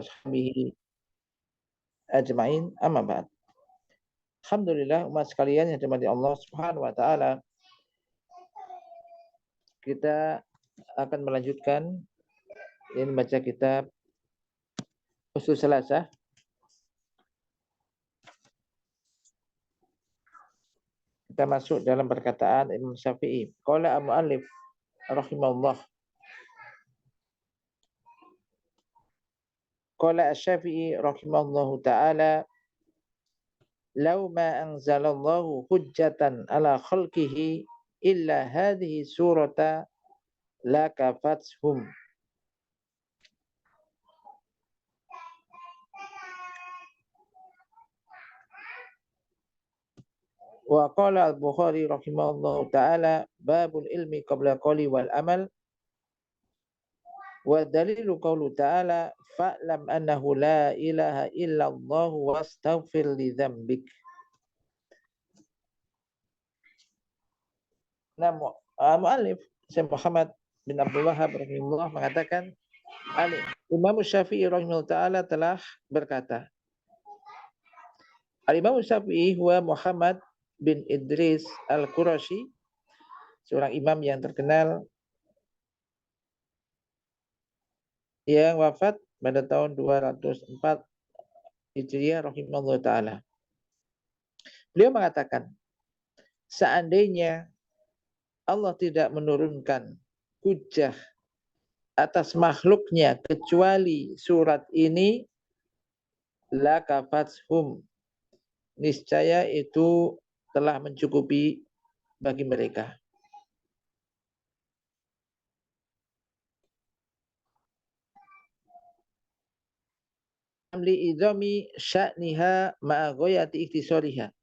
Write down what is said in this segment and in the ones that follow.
ashabihi ajma'in, amma ba'd. Alhamdulillah umat sekalian yang dirahmati Allah Subhanahu wa taala. Kita akan melanjutkan ini membaca kitab Ushul Salasah. Kita masuk dalam perkataan Imam Syafi'i. Qala al-mu'allif rahimahullah. Qala asy-Syafi'i rahimahullahu ta'ala, "Law ma anzalallahu hujjatan ala khalqihi illa hadhihi surata lakafathum." Wa qala al-Bukhari rahimahullahu ta'ala, babul ilmi qabla qawli wal amal. Wa dalilu qawlu ta'ala, fa'lam annahu la ilaha illallah wastaghfir li dzambik. Nah, mu'allif Syekh Muhammad bin Abdul Wahhab rahimahullah mengatakan, Imam Syafi'i rahimahullah ta'ala telah berkata, Al-Imam Syafi'i huwa Muhammad bin Idris al-Qurashi, seorang imam yang terkenal yang wafat pada tahun 204 Hijriah rahimahullah ta'ala. Beliau mengatakan, seandainya Allah tidak menurunkan hujjah atas makhluknya kecuali surat ini, lakafathum, niscaya itu telah mencukupi bagi mereka. Li idami sya'niha ma'a ghayati ikhtisariha.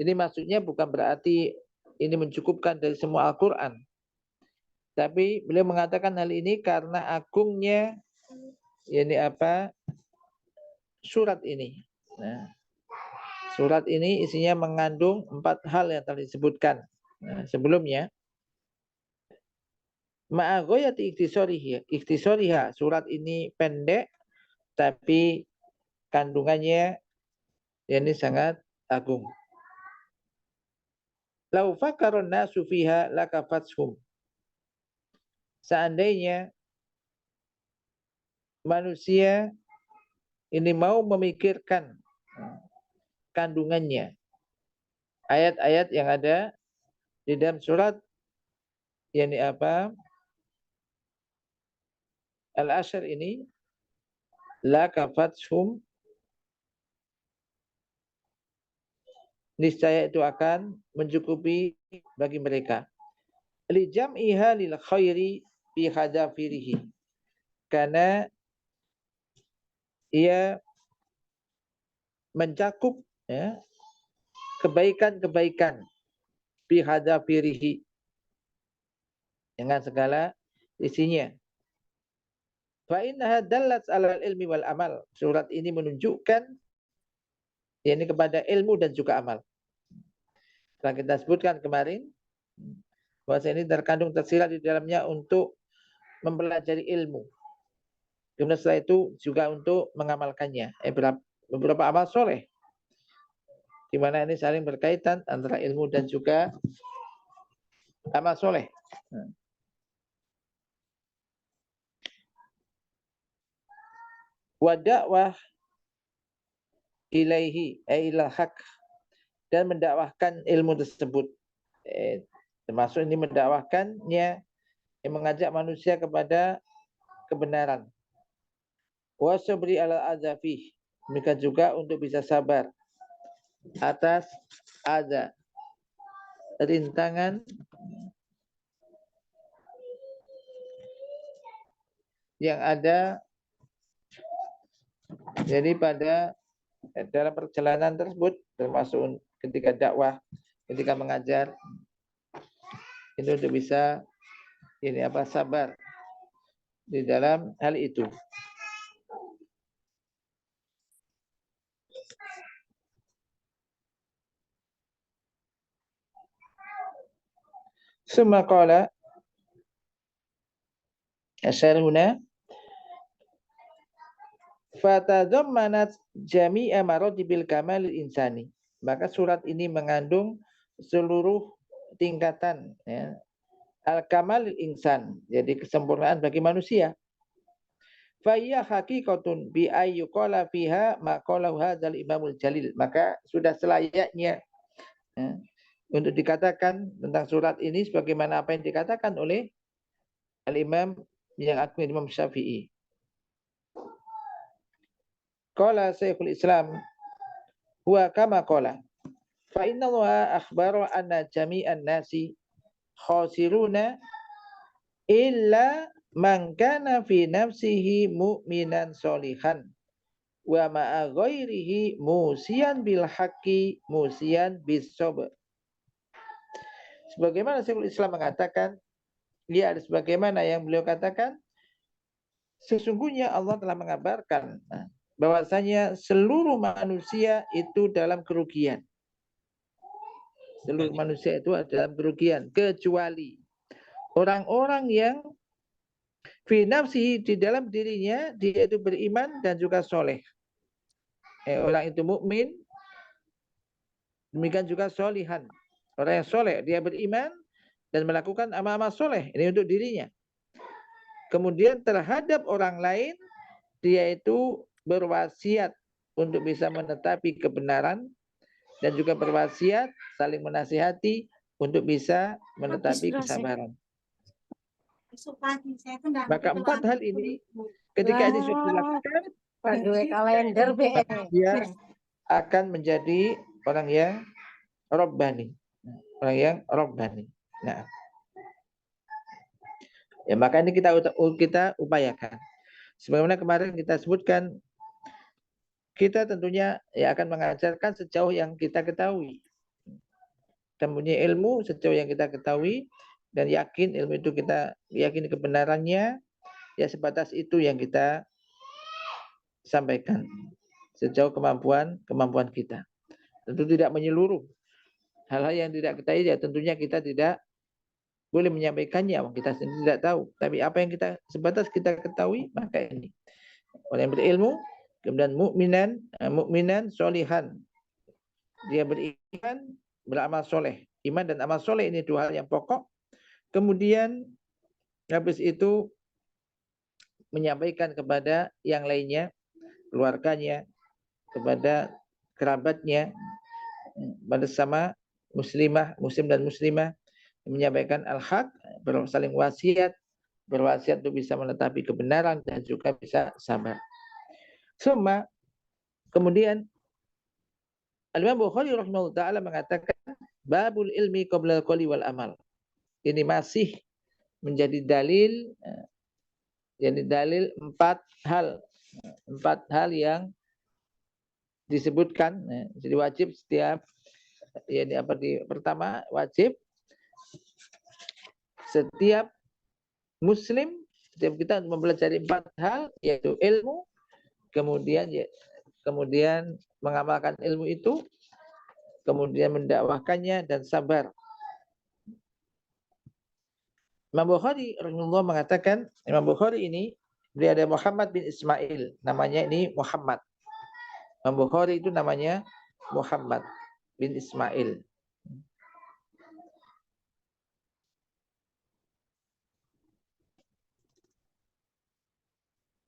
Ini maksudnya bukan berarti ini mencukupkan dari semua Al-Quran. Tapi beliau mengatakan hal ini karena agungnya surat ini. Nah, surat ini isinya mengandung 4 hal yang telah disebutkan sebelumnya. Ma'a ghayati ikhtisariha, surat ini pendek tapi kandungannya ini sangat agung. Lau fakarun nasu fiha lakafathum. Seandainya manusia ini mau memikirkan kandungannya, ayat-ayat yang ada di dalam surat Al-Ashr ini, lakafathum, niscaya itu akan mencukupi bagi mereka. Li jam'iha lil khairi fi hadafirihi, karena ia mencakup kebaikan-kebaikan fi hadafirihi, dengan segala isinya. Fa innaha dallat 'alal ilmi wal amal. Surat ini menunjukkan kepada ilmu dan juga amal. Telah kita sebutkan kemarin bahwa ini terkandung tersirat di dalamnya untuk mempelajari ilmu. Kemudian setelah itu juga untuk mengamalkannya. Beberapa amal soleh, di mana ini saling berkaitan antara ilmu dan juga amal soleh. Wa da'wah ilaihi ilal haq, dan mendakwahkan ilmu tersebut, termasuk ini mendakwahkannya yang mengajak manusia kepada kebenaran. Wa sabri ala adzafih, demikian juga untuk bisa sabar atas adza, rintangan yang ada jadi pada dalam perjalanan tersebut, termasuk ketika dakwah, ketika mengajar, itu untuk bisa sabar di dalam hal itu. Summa qala asyarhuna, fatadammanat jami'a maratibil kamalil insani. Maka surat ini mengandung seluruh tingkatan ya, al-kamalil insan, jadi kesempurnaan bagi manusia. Faiya haqiqatun bi ayyuqala fiha ma qalahu hadzal imamul jalil. Maka sudah selayaknya ya, untuk dikatakan tentang surat ini sebagaimana apa yang dikatakan oleh al-imam yang agung Imam Syafi'i. Qala Syekhul Islam huwa kama qala fa inna Allah akhbara anna jami'an nasi khasiruna illa man kana fi nafsihi mu'minan solihan wa ma'a ghairihi musian bil haqqi musian bis sabr. Sebagaimana Syekhul Islam mengatakan, dia ada sebagaimana yang beliau katakan, sesungguhnya Allah telah mengabarkan bahwasanya seluruh manusia itu dalam kerugian. Seluruh manusia itu dalam kerugian kecuali orang-orang yang fi nafsihi, di dalam dirinya dia itu beriman dan juga soleh. Orang itu mukmin, demikian juga solihan. Orang yang soleh, dia beriman dan melakukan amal-amal soleh. Ini untuk dirinya. Kemudian terhadap orang lain, dia itu berwasiat untuk bisa menetapi kebenaran dan juga berwasiat saling menasihati untuk bisa menetapi kesabaran. Maka 4 hal ini ketika ini sudah dilakukan, kalender dia akan menjadi orang yang Rabbani. Orang yang Rabbani. Nah, ya maka ini kita upayakan. Sebagaimana kemarin kita sebutkan, kita tentunya ya akan mengajarkan sejauh yang kita ketahui. Kita punya ilmu sejauh yang kita ketahui dan yakin ilmu itu kita yakin kebenarannya, ya sebatas itu yang kita sampaikan sejauh kemampuan kita. Tentu tidak menyeluruh. Hal-hal yang tidak ketahui ya tentunya kita tidak boleh menyampaikannya, kita sendiri tidak tahu. Tapi apa yang kita sebatas kita ketahui, maka ini orang yang berilmu, kemudian mukminan solihan, dia beriman, beramal soleh. Iman dan amal soleh ini 2 hal yang pokok. Kemudian habis itu menyampaikan kepada yang lainnya, keluarganya, kepada kerabatnya, pada sama muslim dan muslimah, menyampaikan al-haq, saling berwasiat untuk bisa menetapi kebenaran dan juga bisa sabar. Kemudian Al-Imam Bukhari rahimahullah ta'ala mengatakan babul ilmi qabla al-qawli wal amal. Ini masih menjadi dalil, jadi dalil 4 hal yang disebutkan. Jadi wajib setiap pertama wajib setiap muslim, setiap kita mempelajari 4 hal, yaitu ilmu, kemudian mengamalkan ilmu itu, kemudian mendakwahkannya dan sabar. Imam Bukhari rahimahullah mengatakan, Imam Bukhari ini beliau ada Muhammad bin Ismail, namanya ini Muhammad. Imam Bukhari itu namanya Muhammad bin Ismail.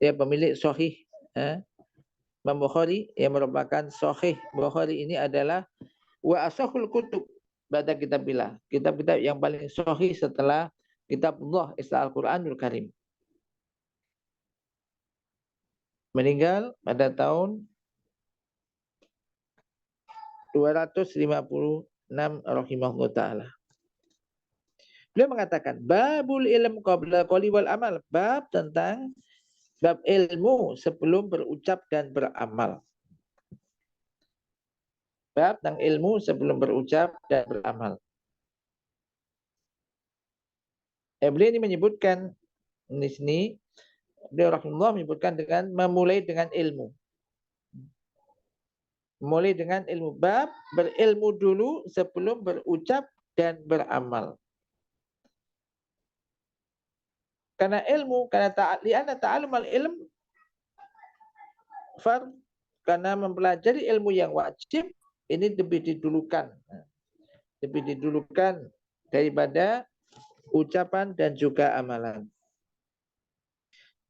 Dia pemilik Sahih. Imam Bukhari yang merupakan Sahih Bukhari ini adalah wa asahul kutub ba'da kitabillah. Kitab yang paling sahih setelah kitabullah, Al-Qur'anul Karim. Meninggal pada tahun 256 rahimahullah ta'ala. Beliau mengatakan babul ilm qabla qawli wal amal, bab ilmu sebelum berucap dan beramal. Bab tentang ilmu sebelum berucap dan beramal. Beliau ini menyebutkan di sini, beliau rahimahullah menyebutkan dengan memulai dengan ilmu. Mulai dengan ilmu, bab berilmu dulu sebelum berucap dan beramal. Karena ilmu, li'anna ta'allum al-ilm fard, karena mempelajari ilmu yang wajib ini lebih didulukan daripada ucapan dan juga amalan.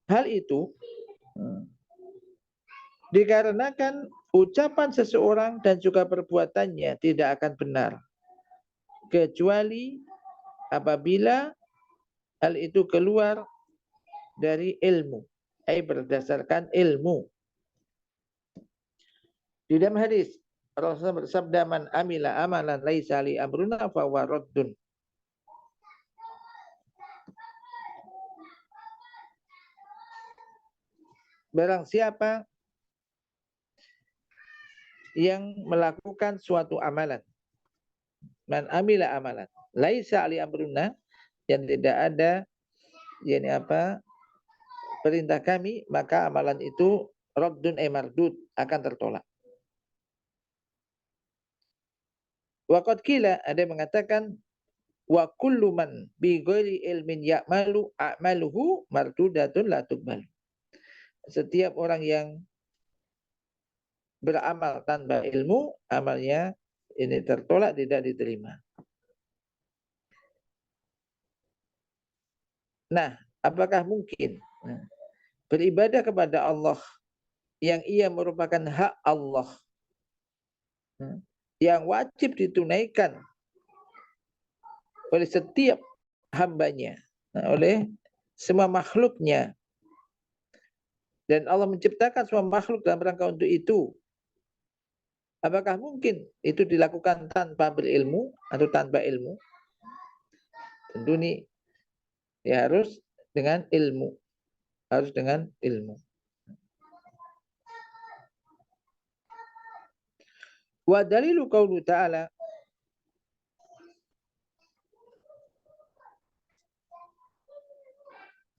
Hal itu dikarenakan ucapan seseorang dan juga perbuatannya tidak akan benar kecuali apabila hal itu keluar dari ilmu, berdasarkan ilmu. Di dalam hadis Rasulullah bersabda, man amila amalan laisa li amruna fa huwa raddun. Barang siapa yang melakukan suatu amalan, man amila amalan laisa li amruna, yang tidak ada perintah kami, maka amalan itu raddun mardud, akan tertolak. Wa qad qila, ada yang mengatakan wa kullu man bi ghairi ilmin ya'malu a'maluhu mardudatun la tuqbal. Setiap orang yang beramal tanpa ilmu, amalnya ini tertolak, tidak diterima. Nah, apakah mungkin beribadah kepada Allah yang ia merupakan hak Allah, yang wajib ditunaikan oleh setiap hambanya, oleh semua makhluknya, dan Allah menciptakan semua makhluk dalam rangka untuk itu. Apakah mungkin itu dilakukan tanpa berilmu atau tanpa ilmu? Tentu ini ya harus dengan ilmu. Harus dengan ilmu. Wa dalilu qaulu ta'ala,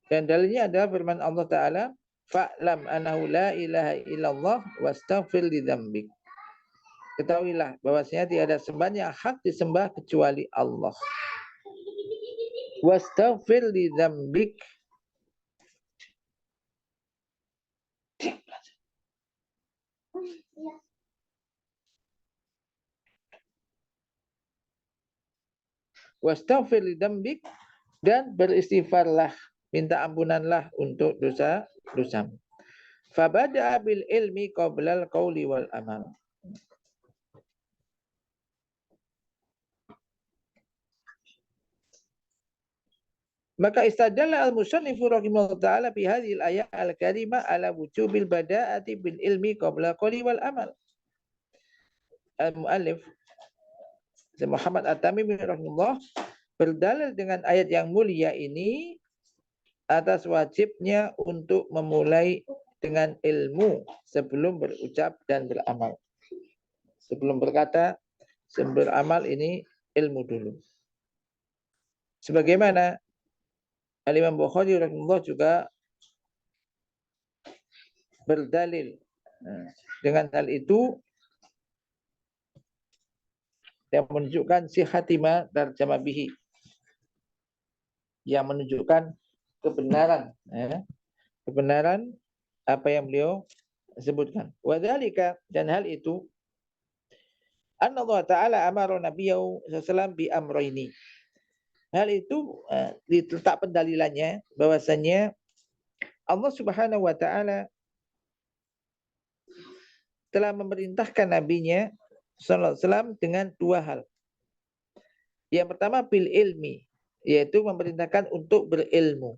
dan dalilnya adalah firman Allah Ta'ala, fa'lam annahu la ilaha illallah wastaghfir li dzambik. Ketahuilah bahwasanya tiada sembahan yang hak disembah kecuali Allah. Wastaghfir li dzambik. Wastaghfir li dzambik, dan beristighfarlah, minta ampunanlah untuk dosa-dosamu. Fabada'a bil ilmi qablal qauli wal amal. Maka istadalla al-musannifu rahimahullah ta'ala fi hadhihi al-ayat al-karimah ala wujubil bada'ati bil ilmi qabla qauli wal amal. Al-muallif Muhammad At-Tamimi rahimahullah berdalil dengan ayat yang mulia ini atas wajibnya untuk memulai dengan ilmu sebelum berucap dan beramal. Sebelum berkata, sebelum beramal, ini ilmu dulu. Sebagaimana Al-Imam Bukhari rahimahullah juga berdalil dengan hal itu, yang menunjukkan sihatima tarjamah bihi, yang menunjukkan kebenaran kebenaran apa yang beliau sebutkan. Wa dzalika, dan hal itu, anna Allah Ta'ala amara nabiyyu sallallahu bi amrayni. Hal itu diletak pendalilannya bahwasanya Allah Subhanahu wa Ta'ala telah memerintahkan nabinya sallallahu alaihi wasallam dengan dua hal. Yang pertama bil ilmi, yaitu memerintahkan untuk berilmu.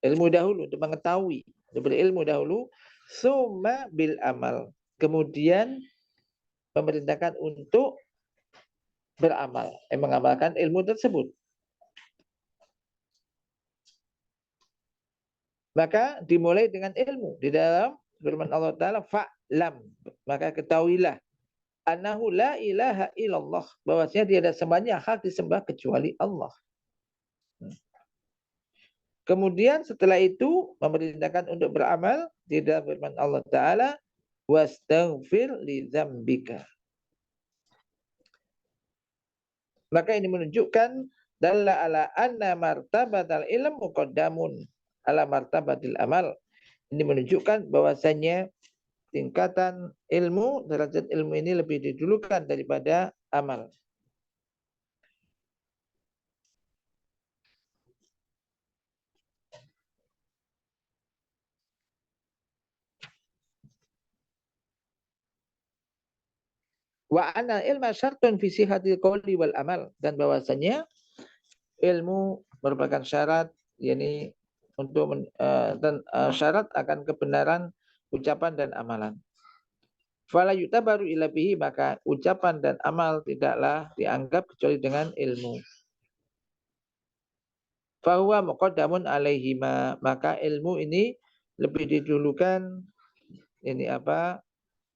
Ilmu dahulu, untuk mengetahui, untuk berilmu dahulu. Summa bil amal, kemudian memerintahkan untuk beramal, mengamalkan ilmu tersebut. Maka dimulai dengan ilmu. Di dalam firman Allah Ta'ala, fa'lam, maka ketahuilah, annahu la ilaha illallah, bahwasanya tiada sembahan yang hak disembah kecuali Allah. Kemudian setelah itu memerintahkan untuk beramal. Di dalam firman Allah Ta'ala, wastaghfir li dzambika. Maka ini menunjukkan dalla ala anna martabatal ilm muqaddamun ala martabatil amal. Ini menunjukkan bahwasanya tingkatan ilmu, derajat ilmu ini lebih didulukan daripada amal. Wa anna ilma syartun fi sihhatil qawli wal amal, dan bahwasanya ilmu merupakan syarat, yakni untuk syarat akan kebenaran ucapan dan amalan. Fala yutabaru illa bihi, maka ucapan dan amal tidaklah dianggap kecuali dengan ilmu. Fahuwa muqaddamun alaihima, maka ilmu ini lebih didulukan ini apa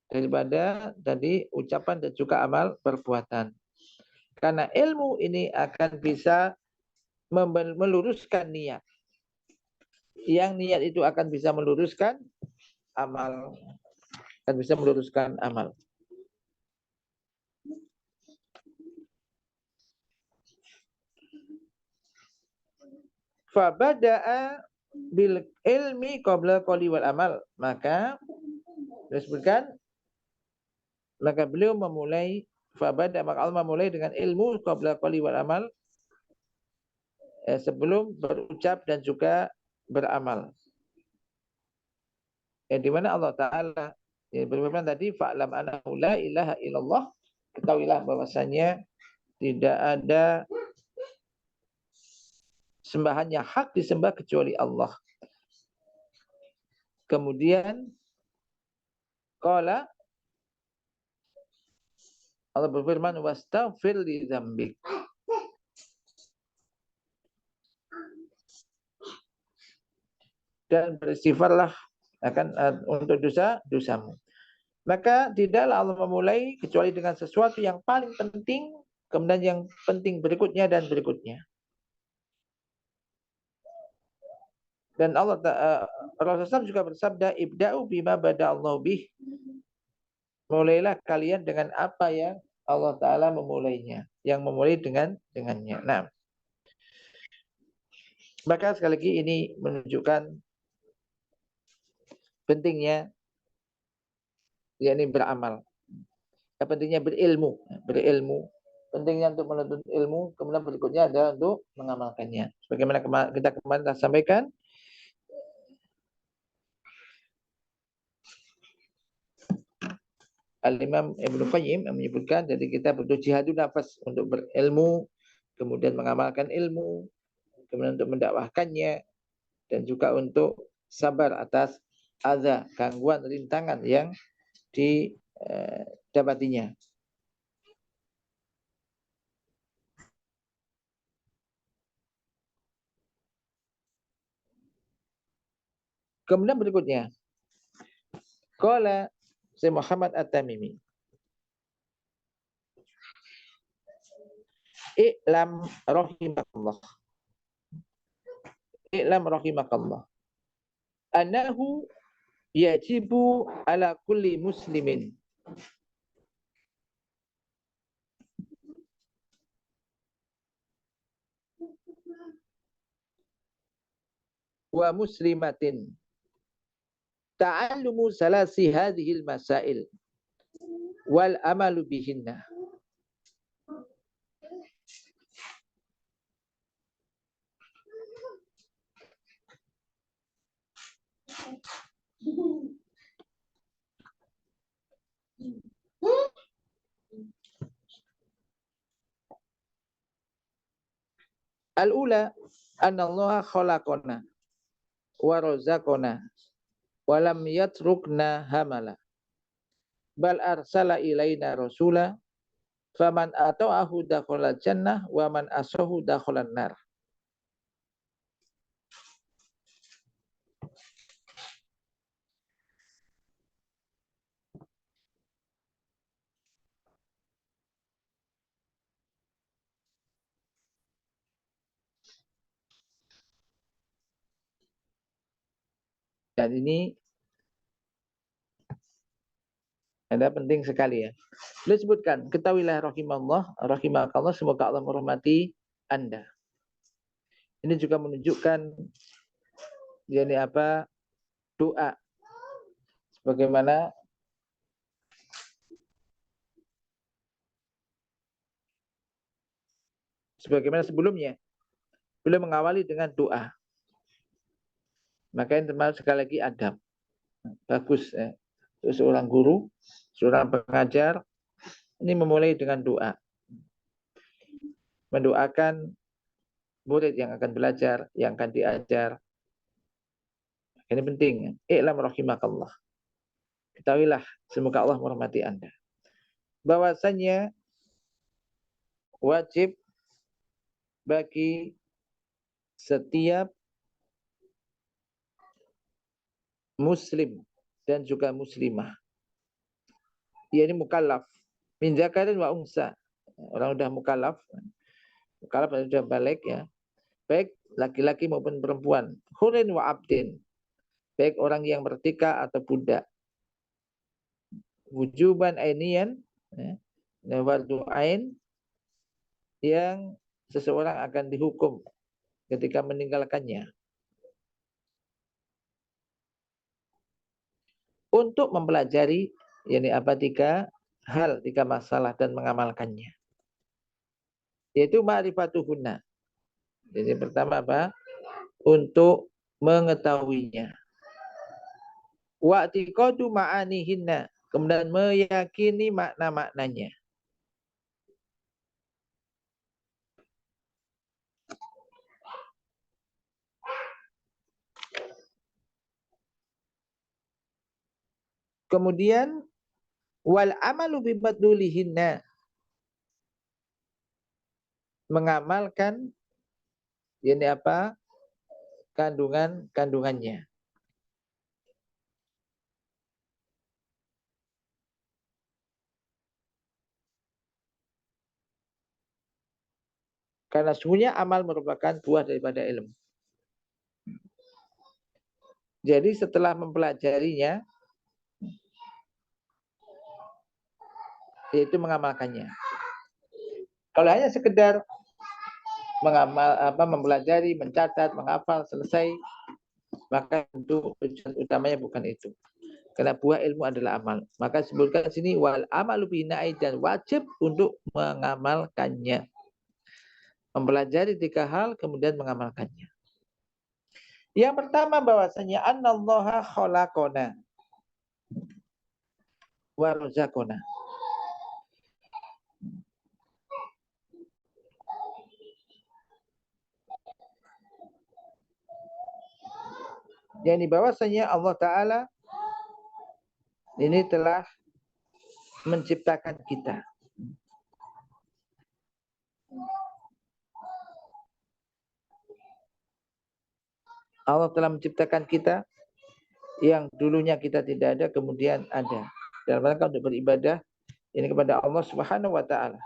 daripada tadi ucapan dan juga amal perbuatan. Karena ilmu ini akan bisa meluruskan niat. Yang niat itu akan bisa meluruskan amal. Akan bisa meluruskan amal. Fabada'a bil ilmi qabla qawli wal amal. Maka disebutkan, maka beliau memulai fabada, maka Allah memulai dengan ilmu qabla qawli wal amal, sebelum berucap dan juga beramal. Di mana Allah Ta'ala berfirman tadi, fa'lam annahu la ilaha illallah, ketahuilah bahwasanya tidak ada sembahan yang hak disembah kecuali Allah. Kemudian qala, Allah berfirman, wastaghfir li dzambik, dan beristighfarlah akan untuk dosa-dosamu. Maka tidaklah Allah memulai kecuali dengan sesuatu yang paling penting, kemudian yang penting berikutnya dan berikutnya. Dan Rasulullah juga bersabda, ibda'u bima bada'allahu bih, mulailah kalian dengan apa yang Allah Ta'ala memulainya, yang memulai dengannya. Nah, maka sekali lagi ini menunjukkan pentingnya yakni beramal, pentingnya berilmu, pentingnya untuk menuntut ilmu, kemudian berikutnya adalah untuk mengamalkannya. Sebagaimana kita kemarin telah sampaikan, Al-Imam Ibnu Qayyim menyebutkan, jadi kita butuh jihadun nafas untuk berilmu, kemudian mengamalkan ilmu, kemudian untuk mendakwahkannya, dan juga untuk sabar atas adza, gangguan, rintangan yang didapatinya. Kemudian berikutnya, qala Syekh Muhammad At-Tamimi, i'lam rahimakallah, i'lam rahimakallah, annahu yajibu ala kulli muslimin wa muslimatin ta'allumu salasi hadhil masail wal amalu bihinna. Al-ula anna Allah khalaqana wa razaqana wa lam yatrukna hamala, bal arsala ilaina rasula, faman ata'ahu dakhala jannah wa man asahu dakhala nar. Dan ini ada penting sekali ya. Beliau sebutkan, ketahuilah rahimakallah, semoga Allah merahmati Anda. Ini juga menunjukkan yakni apa, doa. Bagaimana sebagaimana sebelumnya. Beliau mengawali dengan doa. Makanya termasuk sekali lagi adab. Bagus ya. Seorang guru, seorang pengajar, ini memulai dengan doa. Mendoakan murid yang akan belajar, yang akan diajar. Ini penting. I'lam rahimakallah. Ketahuilah, semoga Allah merahmati Anda. Bahwasanya wajib bagi setiap muslim dan juga muslimah, yakni mukallaf, min zakarin wa unsa. Orang sudah mukallaf sudah balik ya, baik laki-laki maupun perempuan, hurin wa abdin, baik orang yang merdeka atau budak, wujuban ainian, fardu ain, yang seseorang akan dihukum ketika meninggalkannya. Untuk mempelajari yakni apa tiga hal, tiga masalah dan mengamalkannya. Yaitu ma'rifatuhunna. Jadi pertama apa? Untuk mengetahuinya. Wa'tiqadu ma'anihinna. Kemudian meyakini makna-maknanya. Kemudian wal amalu bimadlulihinna, mengamalkan ini apa? Kandungannya. Karena semuanya amal merupakan buah daripada ilmu. Jadi setelah mempelajarinya, yaitu mengamalkannya. Kalau hanya sekedar mempelajari, mencatat, menghafal, selesai, maka tentu tujuan utamanya bukan itu. Karena buah ilmu adalah amal. Maka sebutkan sini wal amalu bina'i, dan wajib untuk mengamalkannya. Mempelajari tiga hal kemudian mengamalkannya. Yang pertama bahwasanya annallaha khalaqona wa razaqona. Yang bahwasanya Allah Ta'ala ini telah menciptakan kita. Allah telah menciptakan kita yang dulunya kita tidak ada, kemudian ada. Dalam rangka untuk beribadah ini kepada Allah Subhanahu wa Ta'ala.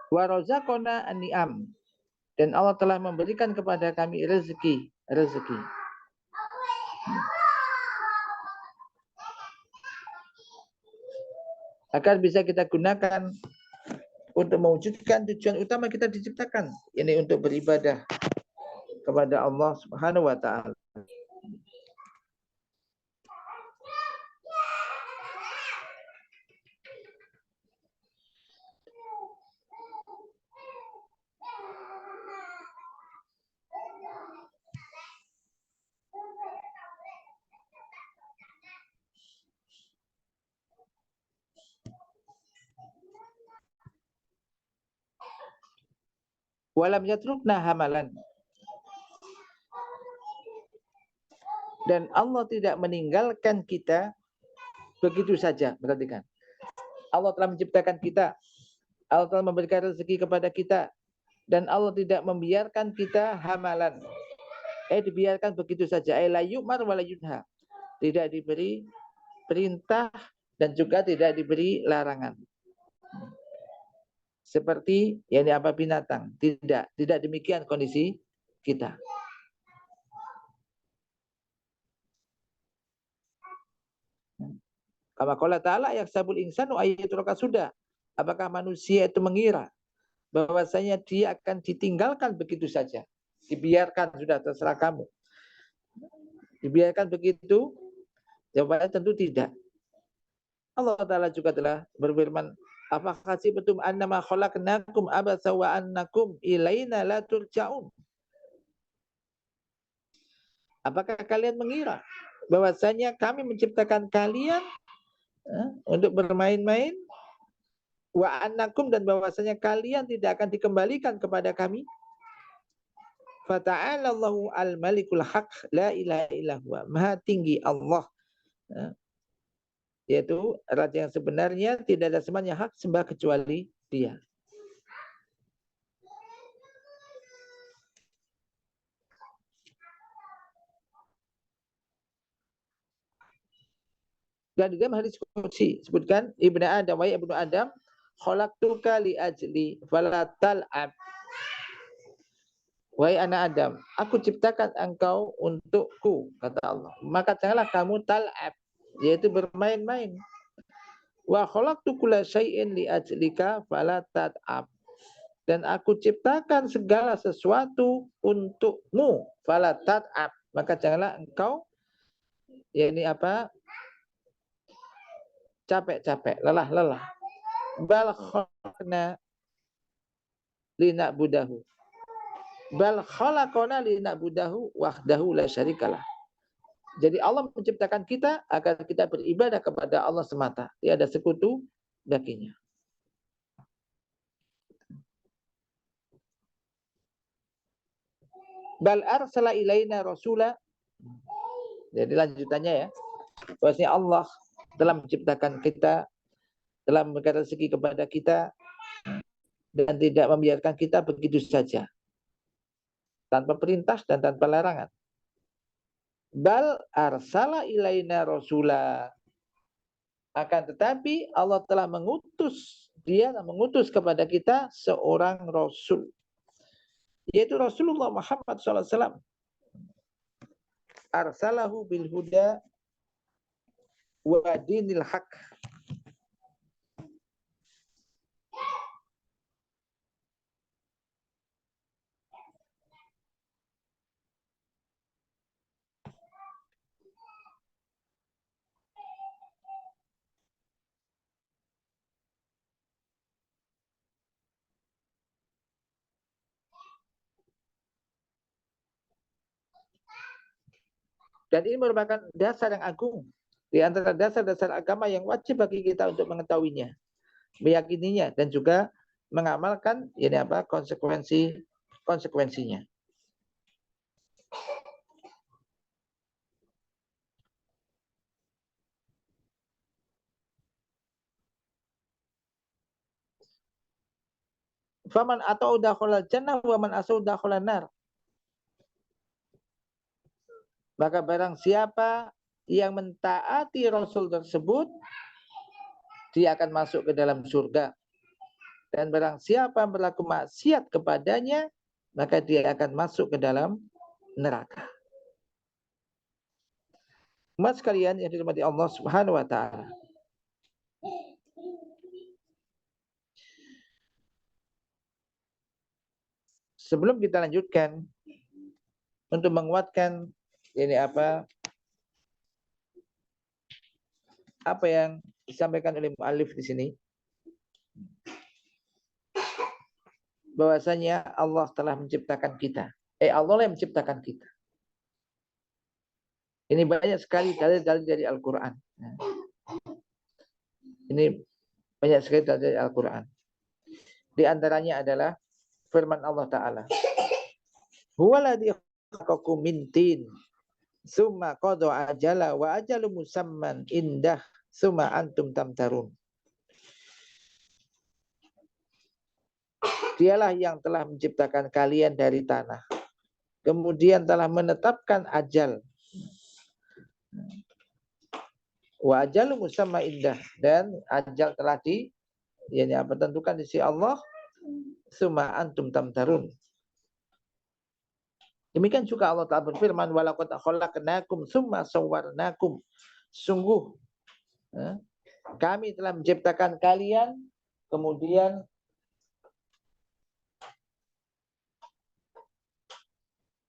Wa razaqona an-ni'am, dan Allah telah memberikan kepada kami rezeki. Agar bisa kita gunakan untuk mewujudkan tujuan utama kita diciptakan, ini untuk beribadah kepada Allah Subhanahu wa Ta'ala. Walam yatrukna hamalan, dan Allah tidak meninggalkan kita begitu saja. Perhatikan, Allah telah menciptakan kita, Allah telah memberikan rezeki kepada kita, dan Allah tidak membiarkan kita hamalan, dibiarkan begitu saja. La yu'mar wa la yunha, tidak diberi perintah dan juga tidak diberi larangan. Seperti yang apa binatang, tidak demikian kondisi kita. Kama qala ta'ala yaksabul insanu ayyutraka sudah. Apakah manusia itu mengira bahwasanya dia akan ditinggalkan begitu saja? Dibiarkan, sudah terserah kamu. Dibiarkan begitu? Jawabannya tentu tidak. Allah Ta'ala juga telah berfirman, apakah hasibtum annama khalaqnakum abatsa wa annakum ilaina la turja'un? Apakah kalian mengira bahwasanya kami menciptakan kalian untuk bermain-main, wa annakum, dan bahwasanya kalian tidak akan dikembalikan kepada kami? Fata'alallahu al-malikul haq la ilaha illa huwa. Maha tinggi Allah, yaitu raja yang sebenarnya, tidak ada semanya hak sembah kecuali Dia. Dan di dalam hadis qudsi sebutkan, Ibnu Adam, wahai Ibnu Adam, khalaqtuka li ajli fala tal'ab. Wahai anak Adam, aku ciptakan engkau untukku, kata Allah. Maka janganlah kamu tal'ab, yaitu bermain-main. Wa khalaqtu kulla syai'in li ajlika fala tat'ab. Dan aku ciptakan segala sesuatu untukmu, fala tat'ab. Maka janganlah engkau capek-capek, lelah-lelah. Bal khalaqna lina'budahu. Bal khalaqna lina'budahu wahdahu la syarikalah. Jadi Allah menciptakan kita agar kita beribadah kepada Allah semata. Tiada sekutu baginya. Bal arsala ilaina rasula. Jadi lanjutannya ya. Bahwasanya Allah telah menciptakan kita, telah memberikan rezeki kepada kita, dan tidak membiarkan kita begitu saja, tanpa perintah dan tanpa larangan. Bal arsala ilaina rasula. Akan tetapi Allah telah mengutus, Dia mengutus kepada kita seorang Rasul, yaitu Rasulullah Muhammad SAW. Arsalahu bil huda wa dinil haq. Dan ini merupakan dasar yang agung di antara dasar-dasar agama yang wajib bagi kita untuk mengetahuinya, meyakininya, dan juga mengamalkan konsekuensinya. Faman atau dakhalal jannah wa man asau dakhalan nar. Maka barang siapa yang mentaati Rasul tersebut, dia akan masuk ke dalam surga. Dan barang siapa yang berlaku maksiat kepadanya, maka dia akan masuk ke dalam neraka. Mas sekalian yang dirahmati Allah Subhanahu wa taala. Sebelum kita lanjutkan untuk menguatkan apa yang disampaikan oleh muallif di sini, bahwasanya Allah telah menciptakan kita. Allah yang menciptakan kita. Ini banyak sekali dalil-dalil dari Al-Quran. Ini banyak sekali dalil dari Al-Quran. Di antaranya adalah firman Allah Ta'ala. Huwaladzi khalaqakum min tin, summa qada ajala wa ajalu musamman indah, summa antum tamtarun. Dialah yang telah menciptakan kalian dari tanah, kemudian telah menetapkan ajal. Wa ajalu musamma indah, dan ajal telah tentukan di sisi Allah. Summa antum tamtarun. Demikian juga Allah Ta'ala berfirman, walaqad khalaqnakum tsumma sawwarnakum. Sungguh kami telah menciptakan kalian, kemudian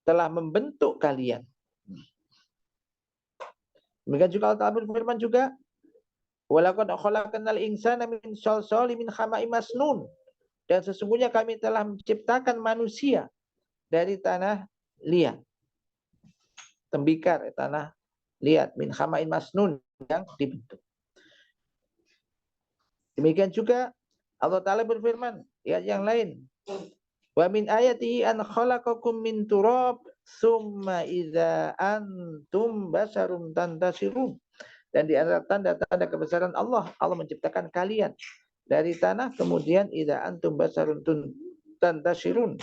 telah membentuk kalian. Demikian juga Allah Ta'ala berfirman juga, walaqad khalaqnal insana min shalshalin min hama'im masnun. Dan sesungguhnya kami telah menciptakan manusia dari tanah liat, tembikar, tanah liat, min hama'in masnun, yang dibentuk. Demikian juga Allah Ta'ala berfirman ayat yang lain, wa min ayatihi an khalaqakum min turab summa idza antum basharun tantashirun. Dan di antara tanda-tanda kebesaran Allah, Allah menciptakan kalian dari tanah, kemudian idza antum basharun tantashirun,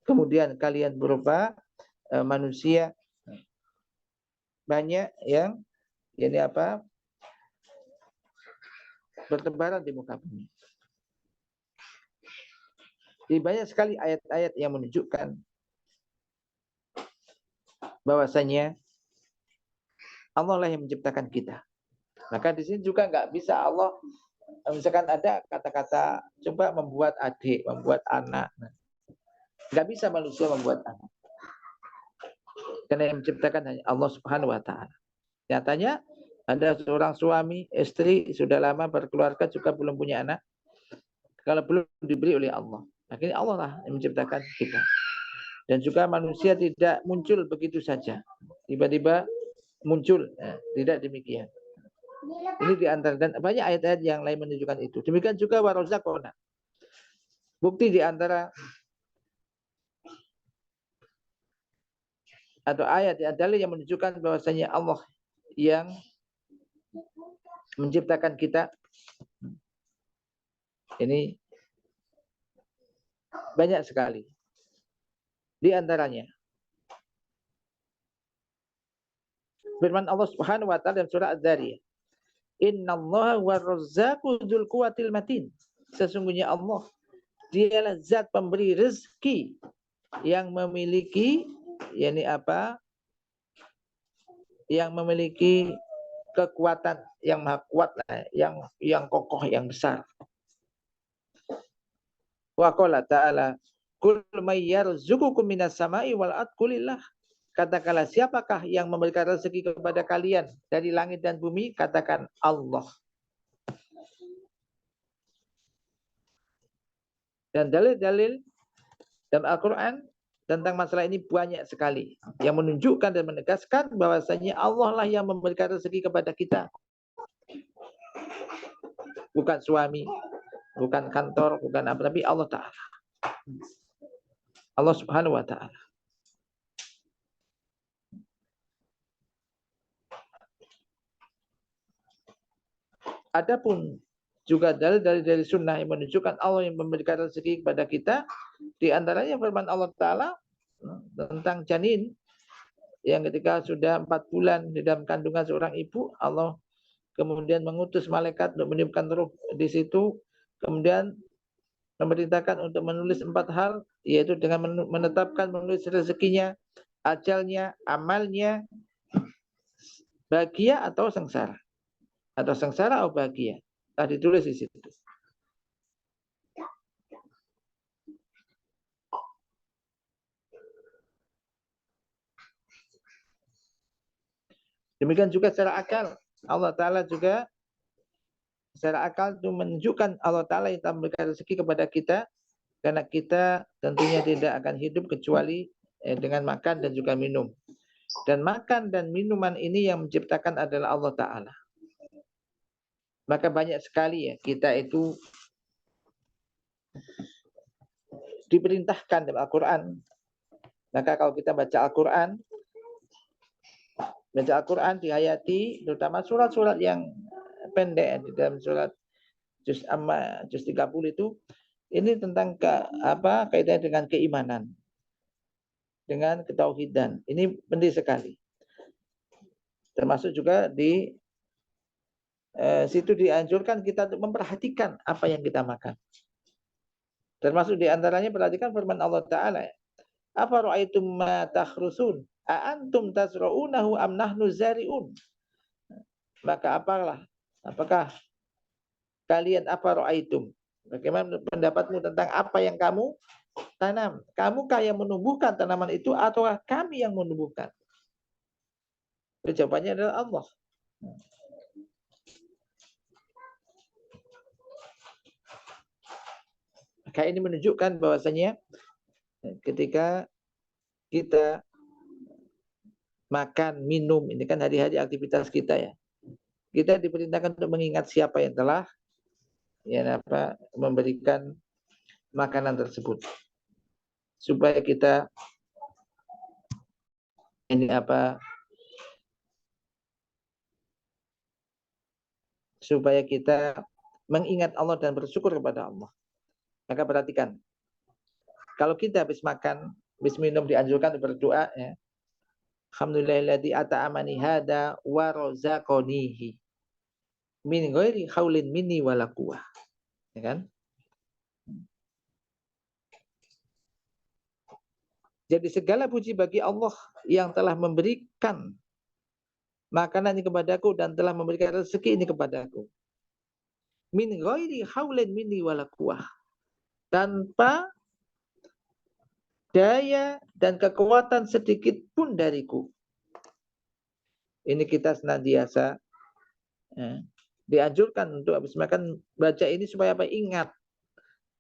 kemudian kalian berupa manusia banyak yang ini apa, bertebaran di muka bumi. Jadi banyak sekali ayat-ayat yang menunjukkan bahwasanya Allah lah yang menciptakan kita. Maka di sini juga nggak bisa Allah, misalkan ada kata-kata coba membuat adik, membuat anak. Nggak bisa manusia membuat anak. Karena yang menciptakan hanya Allah Subhanahu wa Ta'ala. Nyatanya ada seorang suami, istri sudah lama berkeluarga juga belum punya anak. Kalau belum diberi oleh Allah. Akhirnya Allah lah yang menciptakan kita. Dan juga manusia tidak muncul begitu saja. Tiba-tiba muncul. Tidak demikian. Ini di antara, dan banyak ayat-ayat yang lain menunjukkan itu. Demikian juga warazaqona. Bukti di antara atau ayat dalil yang menunjukkan bahwasanya Allah yang menciptakan kita. Ini banyak sekali. Di antaranya firman Allah Subhanahu wa Ta'ala dalam surah Az-Zariyat, innallaha war-razzaqu dzul quwwatil matin. Sesungguhnya Allah dialah zat pemberi rezeki yang memiliki yang memiliki kekuatan yang maha kuat, yang kokoh, yang besar. Wa qala ta'ala kul may yarzuqukum minas sama'i wal ardh qulillah. Katakanlah, siapakah yang memberikan rezeki kepada kalian dari langit dan bumi? Katakan Allah. Dan dalil-dalil dalam Al-Quran tentang masalah ini banyak sekali yang menunjukkan dan menegaskan bahwasanya Allah lah yang memberikan rezeki kepada kita. Bukan suami, bukan kantor, bukan apa, tapi Allah Ta'ala. Allah Subhanahu wa Ta'ala. Adapun juga dari sunnah yang menunjukkan Allah yang memberikan rezeki kepada kita, di antaranya firman Allah Ta'ala tentang janin yang ketika sudah 4 bulan di dalam kandungan seorang ibu, Allah kemudian mengutus malaikat untuk meniupkan ruh di situ, kemudian memerintahkan untuk menulis 4 hal, yaitu dengan menetapkan, menulis rezekinya, ajalnya, amalnya, bahagia atau sengsara. Atau sengsara atau bahagia. Telah ditulis di situ. Demikian juga secara akal. Allah Ta'ala juga secara akal itu menunjukkan Allah Ta'ala yang telah memberikan rezeki kepada kita, karena kita tentunya tidak akan hidup kecuali dengan makan dan juga minum. Dan makan dan minuman ini yang menciptakan adalah Allah Ta'ala. Maka banyak sekali ya kita itu diperintahkan dalam Al-Quran. Maka kalau kita baca Al-Quran dihayati, terutama surat-surat yang pendek di dalam surat juz 30 itu, ini tentang kaitannya dengan keimanan, dengan ketauhidan. Ini penting sekali. Termasuk juga di situ dianjurkan kita untuk memperhatikan apa yang kita makan. Termasuk di antaranya perhatikan firman Allah Ta'ala, Afara'aitum ma takhrusun a antum tasra'unahu am nahnu zari'un. Maka apakah kalian afara'aitum, bagaimana pendapatmu tentang apa yang kamu tanam? Kamukah yang menumbuhkan tanaman itu atau kami yang menumbuhkan? Jawabannya adalah Allah. Maka ini menunjukkan bahwasanya ketika kita makan, minum, ini kan hari-hari aktivitas kita ya. Kita diperintahkan untuk mengingat siapa yang telah memberikan makanan tersebut. Supaya kita supaya kita mengingat Allah dan bersyukur kepada Allah. Maka perhatikan, kalau kita habis makan, habis minum dianjurkan berdoa ya. Alhamdulillahilladzi at'amani hada wa razaqanihi min ghairi haulin minni wala quwwah. Ya kan? Jadi segala puji bagi Allah yang telah memberikan makanan ini kepadaku dan telah memberikan rezeki ini kepadaku. Min ghairi haulin minni wala quwwah. Tanpa daya dan kekuatan sedikit pun dariku. Ini kita senantiasa dianjurkan untuk habis makan baca ini supaya apa? Ingat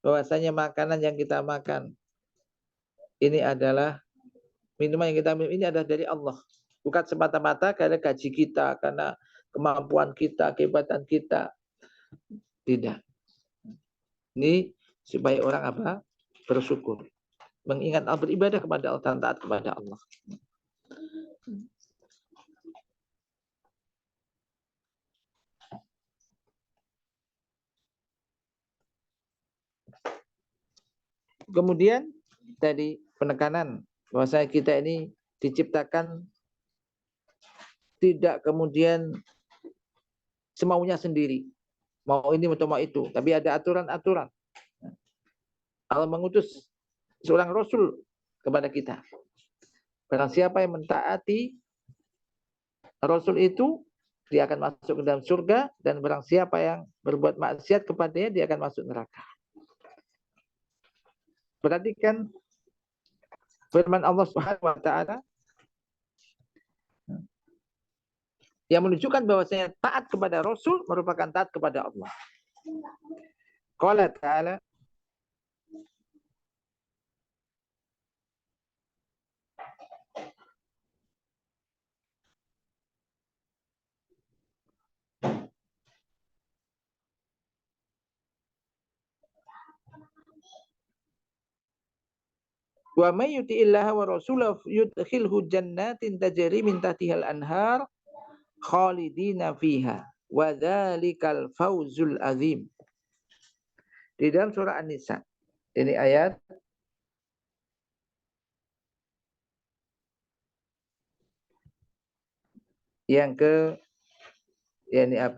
bahwasanya makanan yang kita makan ini adalah minuman yang kita minum ini adalah dari Allah. Bukan semata-mata karena gaji kita, karena kemampuan kita, kehebatan kita. Tidak. Ini supaya orang bersyukur. Mengingat Allah, beribadah kepada Allah dan taat kepada Allah. Kemudian tadi penekanan bahwasanya kita ini diciptakan tidak kemudian semaunya sendiri. Mau ini atau mau itu, tapi ada aturan-aturan. Allah mengutus seorang Rasul kepada kita. Barang siapa yang mentaati Rasul itu, dia akan masuk ke dalam surga, dan barang siapa yang berbuat maksiat kepadanya, dia akan masuk neraka. Perhatikan firman Allah Subhanahu wa taala yang menunjukkan bahwasanya taat kepada Rasul merupakan taat kepada Allah. Qala ta'ala wa may yuti'illaha wa rasulahu yudkhilhu jannatin tajri min tahtihal anhar khalidina fiha wa dzalikal fawzul azim. Di dalam surah An-Nisa. Ini ayat yang ke 13.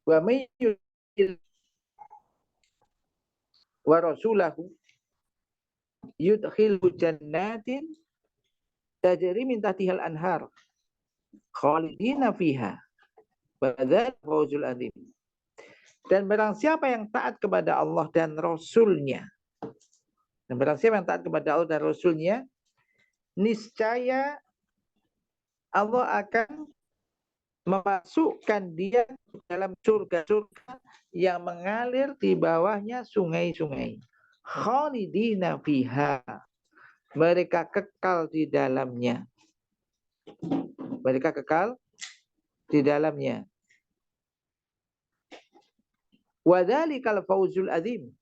Wa may wa rasulahu yudkhilhu jannatin tajri min tahtihal anhar khalidina fiha wa dzal fawzul azim. Dan barang siapa yang taat kepada Allah dan Rasulnya, dan barang siapa yang taat kepada Allah dan Rasulnya, niscaya Allah akan memasukkan dia dalam surga-surga yang mengalir di bawahnya sungai-sungai. Khalidina fiha. Mereka kekal di dalamnya. Mereka kekal di dalamnya. Wa dzalikal fawzul azim.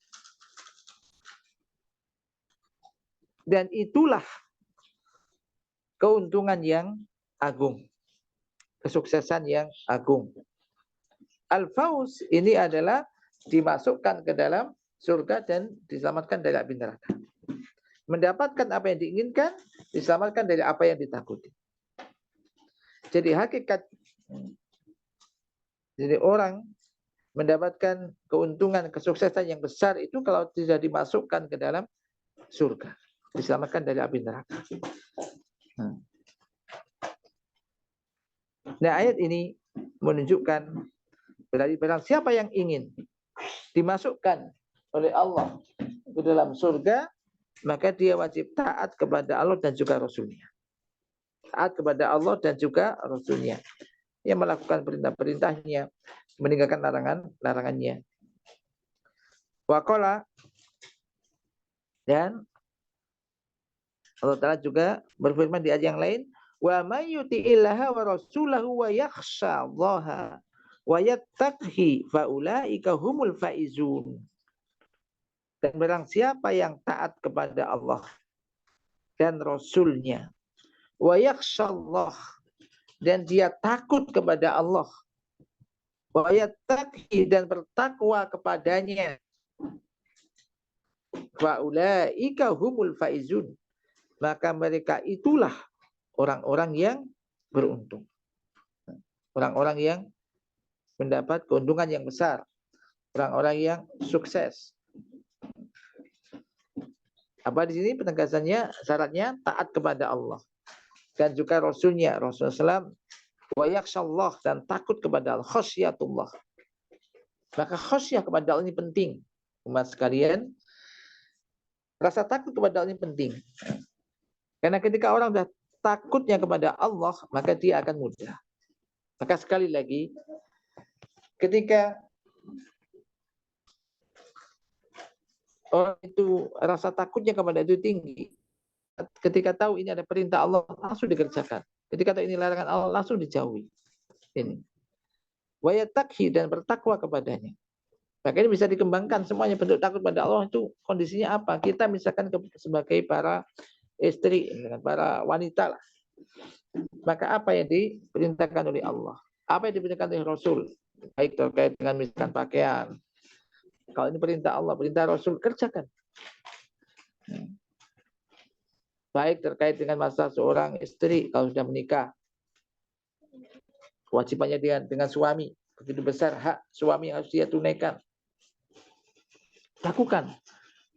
Dan itulah keuntungan yang agung. Kesuksesan yang agung. Al-Fauz ini adalah dimasukkan ke dalam surga dan diselamatkan dari api neraka. Mendapatkan apa yang diinginkan, diselamatkan dari apa yang ditakuti. Jadi hakikat, jadi orang mendapatkan keuntungan, kesuksesan yang besar itu kalau tidak dimasukkan ke dalam surga, diselamatkan dari api neraka. Nah, ayat ini menunjukkan berarti barang siapa yang ingin dimasukkan oleh Allah ke dalam surga, maka dia wajib taat kepada Allah dan juga Rasulnya. Taat kepada Allah dan juga Rasulnya. Yang melakukan perintah-perintahnya, meninggalkan larangannya. Waqala, dan Allah Ta'ala juga berfirman di ayat yang lain, wa may yuti'illaha wa rasulahu wa yakhsha Allaha wa yattaqhi fa ulaika humul faizun. Dan barang siapa yang taat kepada Allah dan Rasulnya, wa yakhsha Allah, dan dia takut kepada Allah, wa yattaqhi, dan bertakwa kepadanya, fa ulaika humul faizun, maka mereka itulah orang-orang yang beruntung. Orang-orang yang mendapat keuntungan yang besar. Orang-orang yang sukses. Apa di sini penegasannya? Syaratnya taat kepada Allah dan juga Rasulnya, Rasulullah SAW, wa yakhshallah, dan takut kepada Allah, khasyatullah. Maka khasyah kepada Allah ini penting. Umat sekalian, rasa takut kepada Allah ini penting. Karena ketika orang sudah takutnya kepada Allah, maka dia akan mudah. Maka sekali lagi, ketika orang itu rasa takutnya kepada itu tinggi, ketika tahu ini ada perintah Allah, langsung dikerjakan. Ketika tahu ini larangan Allah, langsung dijauhi. Ini. Wa yattaqhi, dan bertakwa kepadanya. Maka ini bisa dikembangkan semuanya. Bentuk takut pada Allah itu kondisinya apa? Kita misalkan sebagai para istri, para wanita lah. Maka apa yang diperintahkan oleh Allah? Apa yang diperintahkan oleh Rasul? Baik terkait dengan misalkan pakaian. Kalau ini perintah Allah, perintah Rasul, kerjakan. Baik terkait dengan masa seorang istri kalau sudah menikah. Kewajibannya dengan suami. Begitu besar hak suami yang harus dia tunaikan. Lakukan.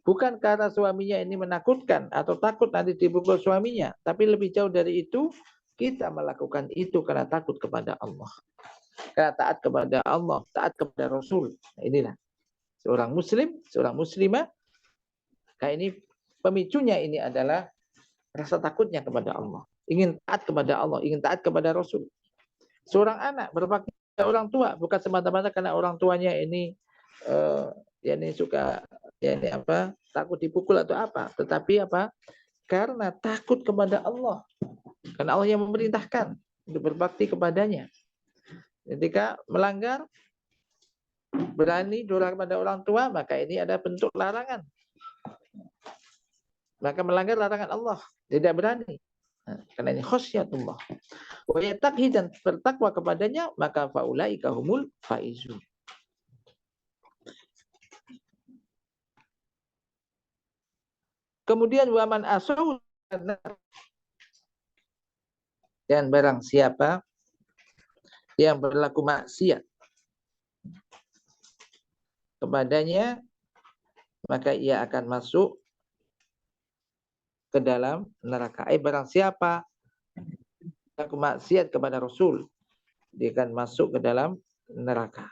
Bukan karena suaminya ini menakutkan atau takut nanti dipukul suaminya. Tapi lebih jauh dari itu, kita melakukan itu karena takut kepada Allah. Karena taat kepada Allah, taat kepada Rasul. Nah, inilah. Seorang muslim, seorang muslimah, kayak ini pemicunya ini adalah rasa takutnya kepada Allah. Ingin taat kepada Allah, ingin taat kepada Rasul. Seorang anak berbakti kepada orang tua, bukan semata-mata karena orang tuanya ini suka takut dipukul atau apa, tetapi apa? Karena takut kepada Allah. Karena Allah yang memerintahkan untuk berbakti kepadanya. Ketika melanggar, berani durhaka kepada orang tua, maka ini ada bentuk larangan. Maka melanggar larangan Allah, tidak berani. Karena ini khasyatullah. Wa yattaqhi, dan bertakwa kepadanya, maka faulaika humul faizun. Kemudian waman asau, dan barang siapa yang berlaku maksiat kepadanya, maka ia akan masuk ke dalam neraka. Barang siapa berlaku maksiat kepada Rasul, dia akan masuk ke dalam neraka.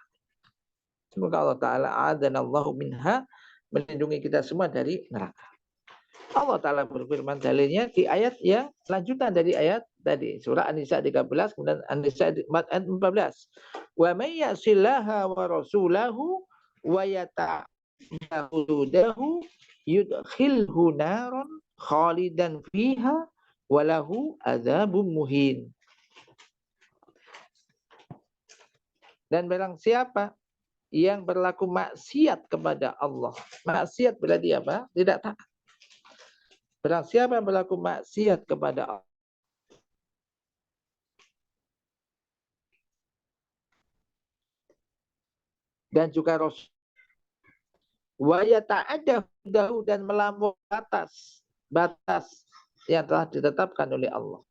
Semoga Allah Ta'ala adanallahu minha, melindungi kita semua dari neraka. Allah Ta'ala berfirman dalilnya di ayat yang lanjutan dari ayat tadi. Surah An-Nisa 13, kemudian An-Nisa 14. Wa may ya'sillaha wa rasulahu wa yata'adda hududahu yudkhilhu naran khalidan fiha wa lahu adzabun muhin. Dan barang siapa yang berlaku maksiat kepada Allah. Maksiat berarti apa? Tidak taat. Barang siapa yang berlaku maksiat kepada Allah dan juga Rasul, wa yata'adda hudahu, dan melampaui batas yang telah ditetapkan oleh Allah.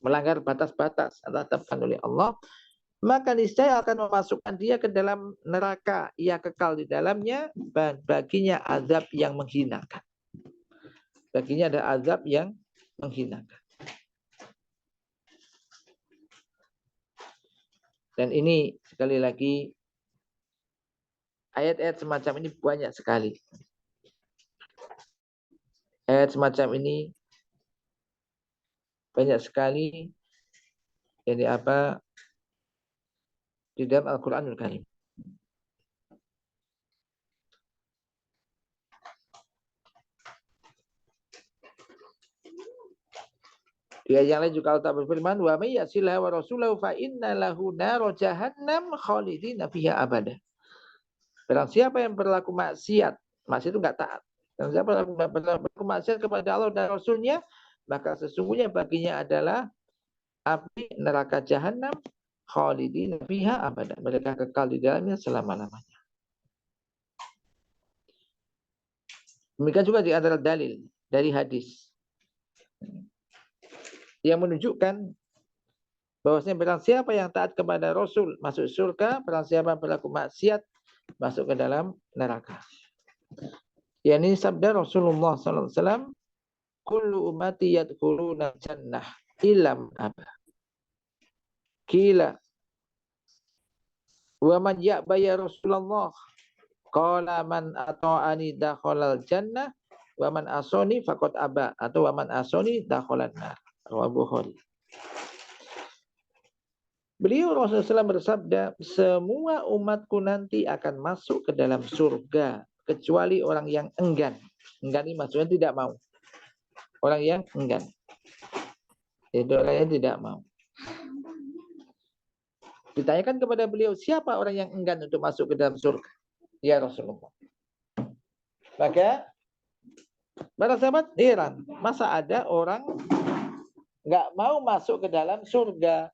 Melanggar batas-batas yang telah ditetapkan oleh Allah, maka niscaya akan memasukkan dia ke dalam neraka. Ia kekal di dalamnya, dan baginya azab yang menghinakan. Baginya ada azab yang menghinakan. Dan ini sekali lagi, ayat-ayat semacam ini banyak sekali. Ayat semacam ini banyak sekali. Jadi apa? Di dalam Al-Quranul Karim. Di ayat yang lain juga Allah berfirman, "Wa may yasilah wa rasulahu fa inna lahu nar jahannam khalidina fiha abada." Barang siapa yang berlaku maksiat, maksiat itu enggak taat. Barang siapa yang berlaku maksiat kepada Allah dan Rasulnya, maka sesungguhnya baginya adalah api neraka jahanam khalidina fiha abada. Mereka kekal di dalamnya selama-lamanya. Demikian juga di antara dalil dari hadis yang menunjukkan bahwasanya barang siapa yang taat kepada Rasul masuk surga, barang siapa yang berlaku maksiat masuk ke dalam neraka. Yani sabda Rasulullah SAW, kullu ummati yadkhuluna jannah illam aba. Qila wa man ya'ba ya Rasulullah? Qala man ata'ani dakhalal jannah wa man asani faqad aba, atau wa man asani dakhalan nar. Rawahu Bukhari. Beliau Rasulullah SAW bersabda, semua umatku nanti akan masuk ke dalam surga kecuali orang yang enggan. Enggan ini maksudnya tidak mau. Orang yang enggan. Itu orang yang tidak mau. Ditanyakan kepada beliau, siapa orang yang enggan untuk masuk ke dalam surga? Ya Rasulullah. Maka para sahabat heran, masa ada orang nggak mau masuk ke dalam surga?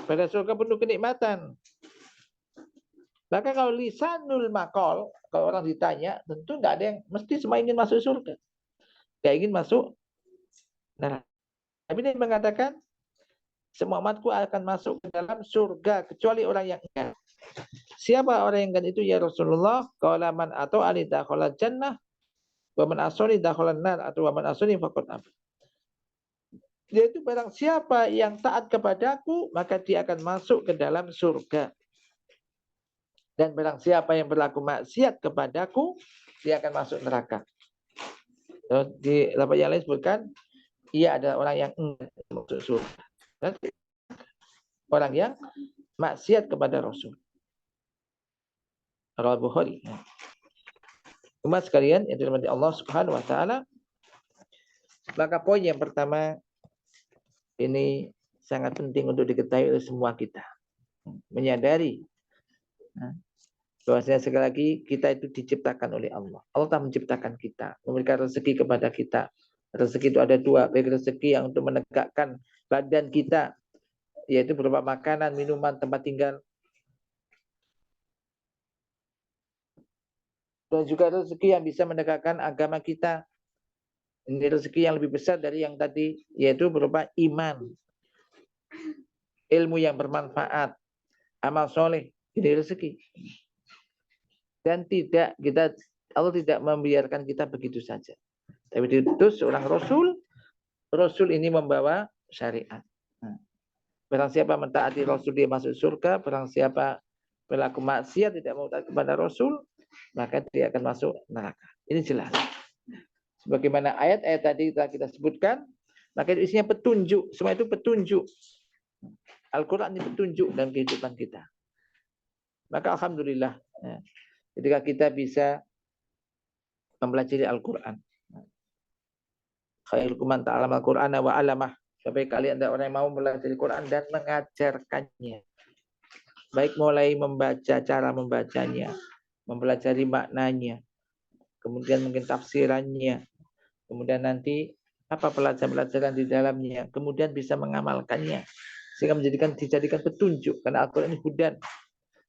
Pada surga penuh kenikmatan. Maka kalau lisanul maqal, kalau orang ditanya, tentu nggak ada yang mesti semua ingin masuk surga. Nggak ingin masuk neraka. Tapi dia mengatakan, semua umatku akan masuk ke dalam surga kecuali orang yang enggan. Siapa orang yang enggan itu ya Rasulullah? Qala man atau ali dakhala jannah wa man asani dakhalan nar, atau wa man asani faqad aba. Yaitu barang siapa yang taat kepadaku, maka dia akan masuk ke dalam surga. Dan barang siapa yang berlaku maksiat kepadaku, dia akan masuk neraka. Di lafaz yang lain sebutkan, ia adalah orang yang enggan masuk surga. Dan orang yang maksiat kepada Rasul. Rawahu Bukhari. Umat sekalian yang dirahmati Allah Subhanahu wa taala, maka poin yang pertama ini sangat penting untuk diketahui oleh semua kita. Menyadari bahwasanya sekali lagi kita itu diciptakan oleh Allah. Allah telah menciptakan kita, memberikan rezeki kepada kita. Rezeki itu ada dua, baik rezeki yang untuk menegakkan badan kita, yaitu berupa makanan, minuman, tempat tinggal. Dan juga rezeki yang bisa menegakkan agama kita. Ini rezeki yang lebih besar dari yang tadi, yaitu berupa iman, ilmu yang bermanfaat, amal soleh. Ini rezeki. Dan Allah tidak membiarkan kita begitu saja. Tapi diutus seorang Rasul. Rasul ini membawa syariat. Barang siapa mentaati Rasul dia masuk surga. Barang siapa berlaku maksiat tidak mau taat kepada Rasul, maka dia akan masuk neraka. Ini jelas. Sebagaimana ayat-ayat tadi telah kita sebutkan, maka itu isinya petunjuk. Semua itu petunjuk. Al-Quran ini petunjuk dalam kehidupan kita. Maka alhamdulillah, ketika kita bisa mempelajari Al-Quran. Khairukum man ta'allama al-Qur'ana wa 'allamah. Sampai kalian ada orang yang mau mempelajari Quran dan mengajarkannya. Baik mulai membaca, cara membacanya, mempelajari maknanya, kemudian mungkin tafsirannya, kemudian nanti apa pelajaran-pelajaran di dalamnya, kemudian bisa mengamalkannya sehingga dijadikan petunjuk, karena Al-Qur'an ini hudan,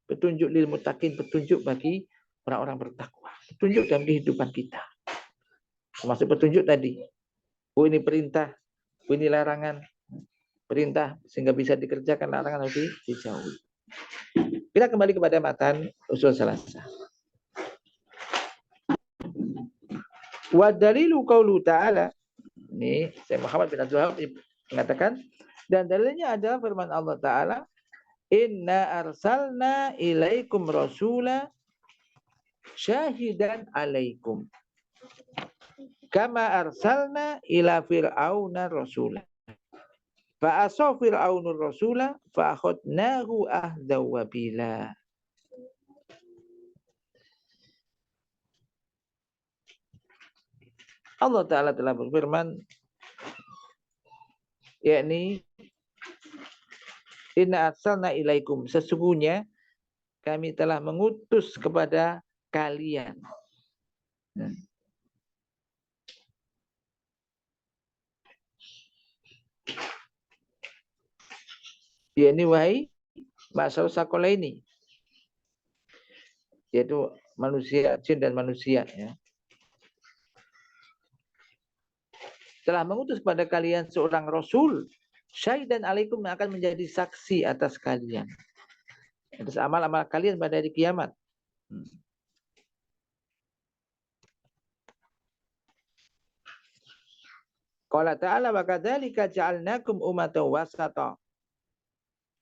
petunjuk lil muttaqin, petunjuk bagi orang-orang bertakwa, petunjuk dalam kehidupan kita. Termasuk petunjuk tadi. Oh ini perintah, oh ini larangan. perintah sehingga bisa dikerjakan, larangan harus dijauhi. Kita kembali kepada matan usul salasah. Wa dalilu qaulu ta'ala. Ini Syekh Muhammad bin Abdul Wahab mengatakan, dan dalilnya adalah firman Allah Ta'ala, inna arsalna ilaikum rasula syahidan alaikum kama arsalna ila fir'auna rasula fa asaw fir'aunur rasula fa akhadnahu ahdaw wabila. Allah Ta'ala telah berfirman, yakni inna arsalna ilaikum, sesungguhnya kami telah mengutus kepada kalian. Yakni wahai masyarakat sakola ini, yaitu manusia, jin dan manusia, ya. Telah mengutus kepada kalian seorang rasul, syahidan alaikum, yang akan menjadi saksi atas kalian, atas amal-amal kalian pada hari kiamat. Qala ta'ala wa kadzalika ja'alnakum ummatan wasata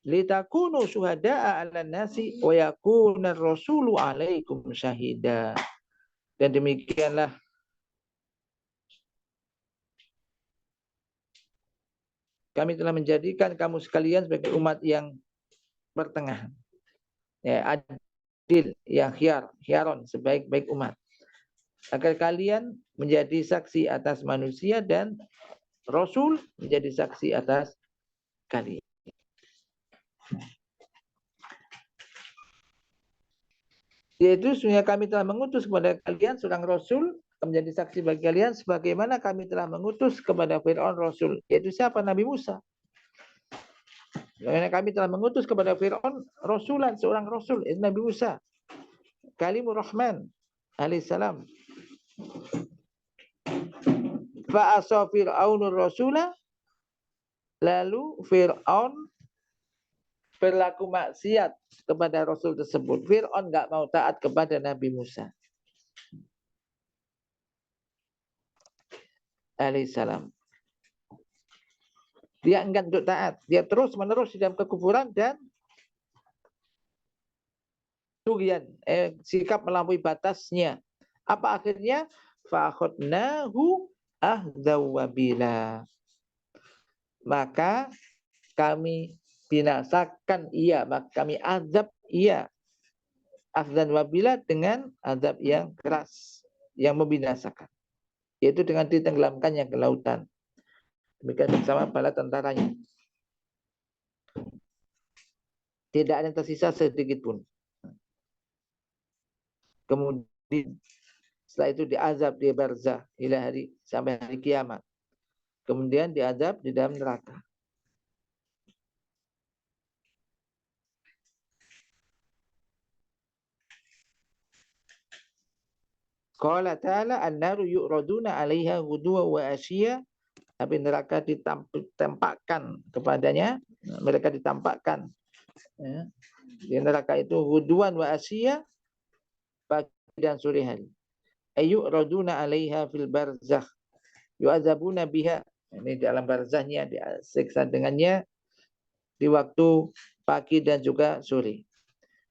litakunu syuhada'a 'alan nasi wa yakuna ar-rasulu 'alaikum syahida. Dan demikianlah kami telah menjadikan kamu sekalian sebagai umat yang pertengahan, ya, adil, yang khiaron, sebaik-baik umat, agar kalian menjadi saksi atas manusia dan Rasul menjadi saksi atas kalian. Yaitu sesungguhnya kami telah mengutus kepada kalian seorang Rasul menjadi saksi bagi kalian, sebagaimana kami telah mengutus kepada Fir'aun Rasul, yaitu siapa? Nabi Musa. Karena kami telah mengutus kepada Fir'aun Rasulan, seorang Rasul, yaitu Nabi Musa, Kalimur Rahman alaihissalam. Fa'asa Fir'aunur Rasula, lalu Fir'aun berlaku maksiat kepada Rasul tersebut. Fir'aun enggak mau taat kepada Nabi Musa alaihissalam. Dia enggan untuk taat. Dia terus menerus di dalam kekufuran dan tughyan, sikap melampaui batasnya. Apa akhirnya? Fa'akhadnahu ahdaw wabila. Maka kami binasakan ia, maka kami azab ia, akhdan wabila, dengan azab yang keras, yang membinasakan, yaitu dengan ditenggelamkannya ke lautan. Demikian bersama bala tentaranya. Tidak ada yang tersisa sedikit pun. Kemudian setelah itu diazab di barzah sampai hari kiamat. Kemudian diazab di dalam neraka. Qala ta'ala an-naru yu'raduna 'alaiha ghuduwan wa 'ashiyya. Api neraka ditampakkan kepadanya, mereka ditampakkan, ya, di neraka itu ghuduwan wa 'ashiyya, pagi dan sore hari. Ayyu'raduna 'alaiha fil barzakh yu'adzabuna biha. Ini di alam barzahnya, disiksa dengannya di waktu pagi dan juga sore.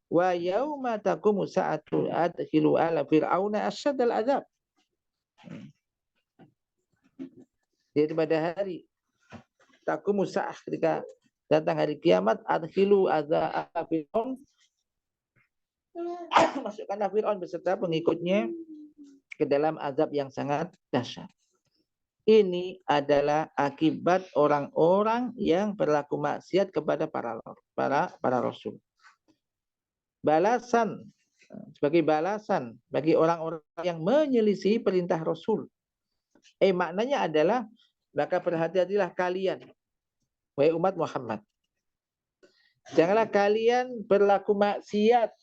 Wa yauma taqumu sa'atu adkhilu ala fir'auna asyadal azab. Yaitu pada hari taqumu sa'ah, ketika datang hari kiamat, adkhilu azab fir'aun, masukkanlah Fir'aun beserta pengikutnya ke dalam azab yang sangat dahsyat. Ini adalah akibat orang-orang yang berlaku maksiat kepada para rasul. Balasan, sebagai balasan bagi orang-orang yang menyelisih perintah Rasul. Maknanya adalah, maka berhati-hatilah kalian, wahai umat Muhammad. Janganlah kalian berlaku maksiat.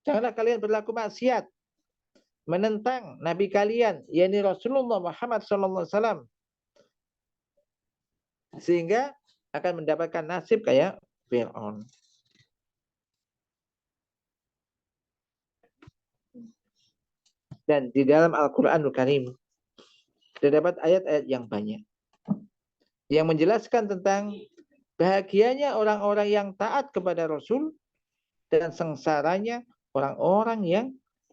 Janganlah kalian berlaku maksiat menentang Nabi kalian, yakni Rasulullah Muhammad SAW, sehingga akan mendapatkan nasib kayak Fir'aun. Dan di dalam Al-Qur'anul Karim terdapat ayat-ayat yang banyak yang menjelaskan tentang bahagianya orang-orang yang taat kepada Rasul dan sengsaranya orang-orang yang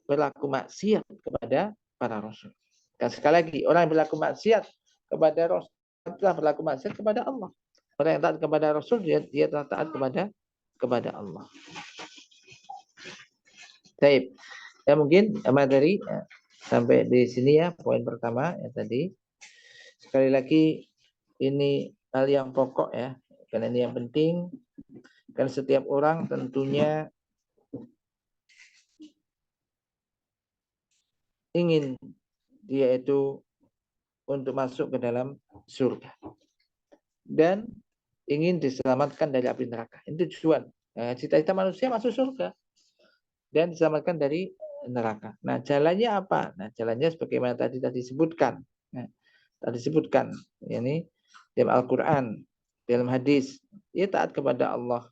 berlaku maksiat kepada para Rasul. Dan sekali lagi, orang yang berlaku maksiat kepada Rasul telah berlaku maksiat kepada Allah. Orang yang taat kepada Rasul, dia telah taat kepada Allah. Baik. Ya mungkin materi sampai di sini ya, poin pertama ya tadi. Sekali lagi ini hal yang pokok ya, karena ini yang penting. Karena setiap orang tentunya ingin dia itu untuk masuk ke dalam surga dan ingin diselamatkan dari api neraka. Itu tujuan. Cita-cita manusia masuk surga dan diselamatkan dari neraka. Nah, jalannya apa? Nah, jalannya sebagaimana tadi disebutkan. Nah, tadi disebutkan ini dalam Al-Qur'an, dalam hadis, dia taat kepada Allah,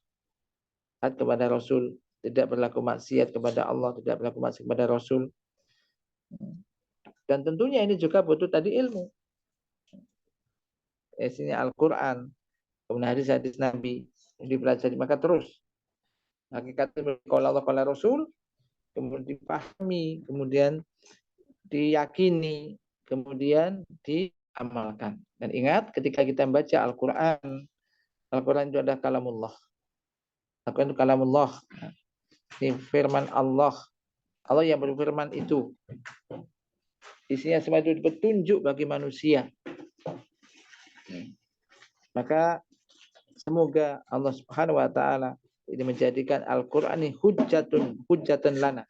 taat kepada Rasul, tidak berlaku maksiat kepada Allah, tidak berlaku maksiat kepada Rasul. Dan tentunya ini juga butuh tadi ilmu. Isinya Al-Qur'an, kemudian hadis-hadis Nabi dipelajari, maka terus hakikatnya kalau Allah kalau Rasul kemudian dipahami, kemudian diyakini, kemudian diamalkan. Dan ingat ketika kita membaca Al-Qur'an, Al-Qur'an itu adalah kalamullah. Al-Qur'an itu kalamullah. Ini firman Allah. Allah yang berfirman itu. Isinya semua itu petunjuk bagi manusia. Maka semoga Allah Subhanahu wa taala ini menjadikan Al-Qur'an ini hujjatun lana.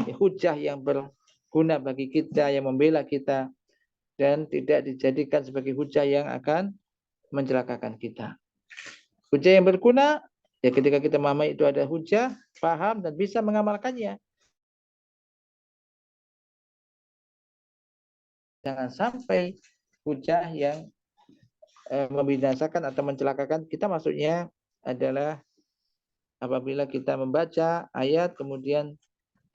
Ini hujjah yang berguna bagi kita, yang membela kita dan tidak dijadikan sebagai hujjah yang akan mencelakakan kita. Hujjah yang berguna ya ketika kita memahami itu ada hujjah, paham dan bisa mengamalkannya. Jangan sampai hujjah yang membinasakan atau mencelakakan kita, maksudnya adalah apabila kita membaca ayat kemudian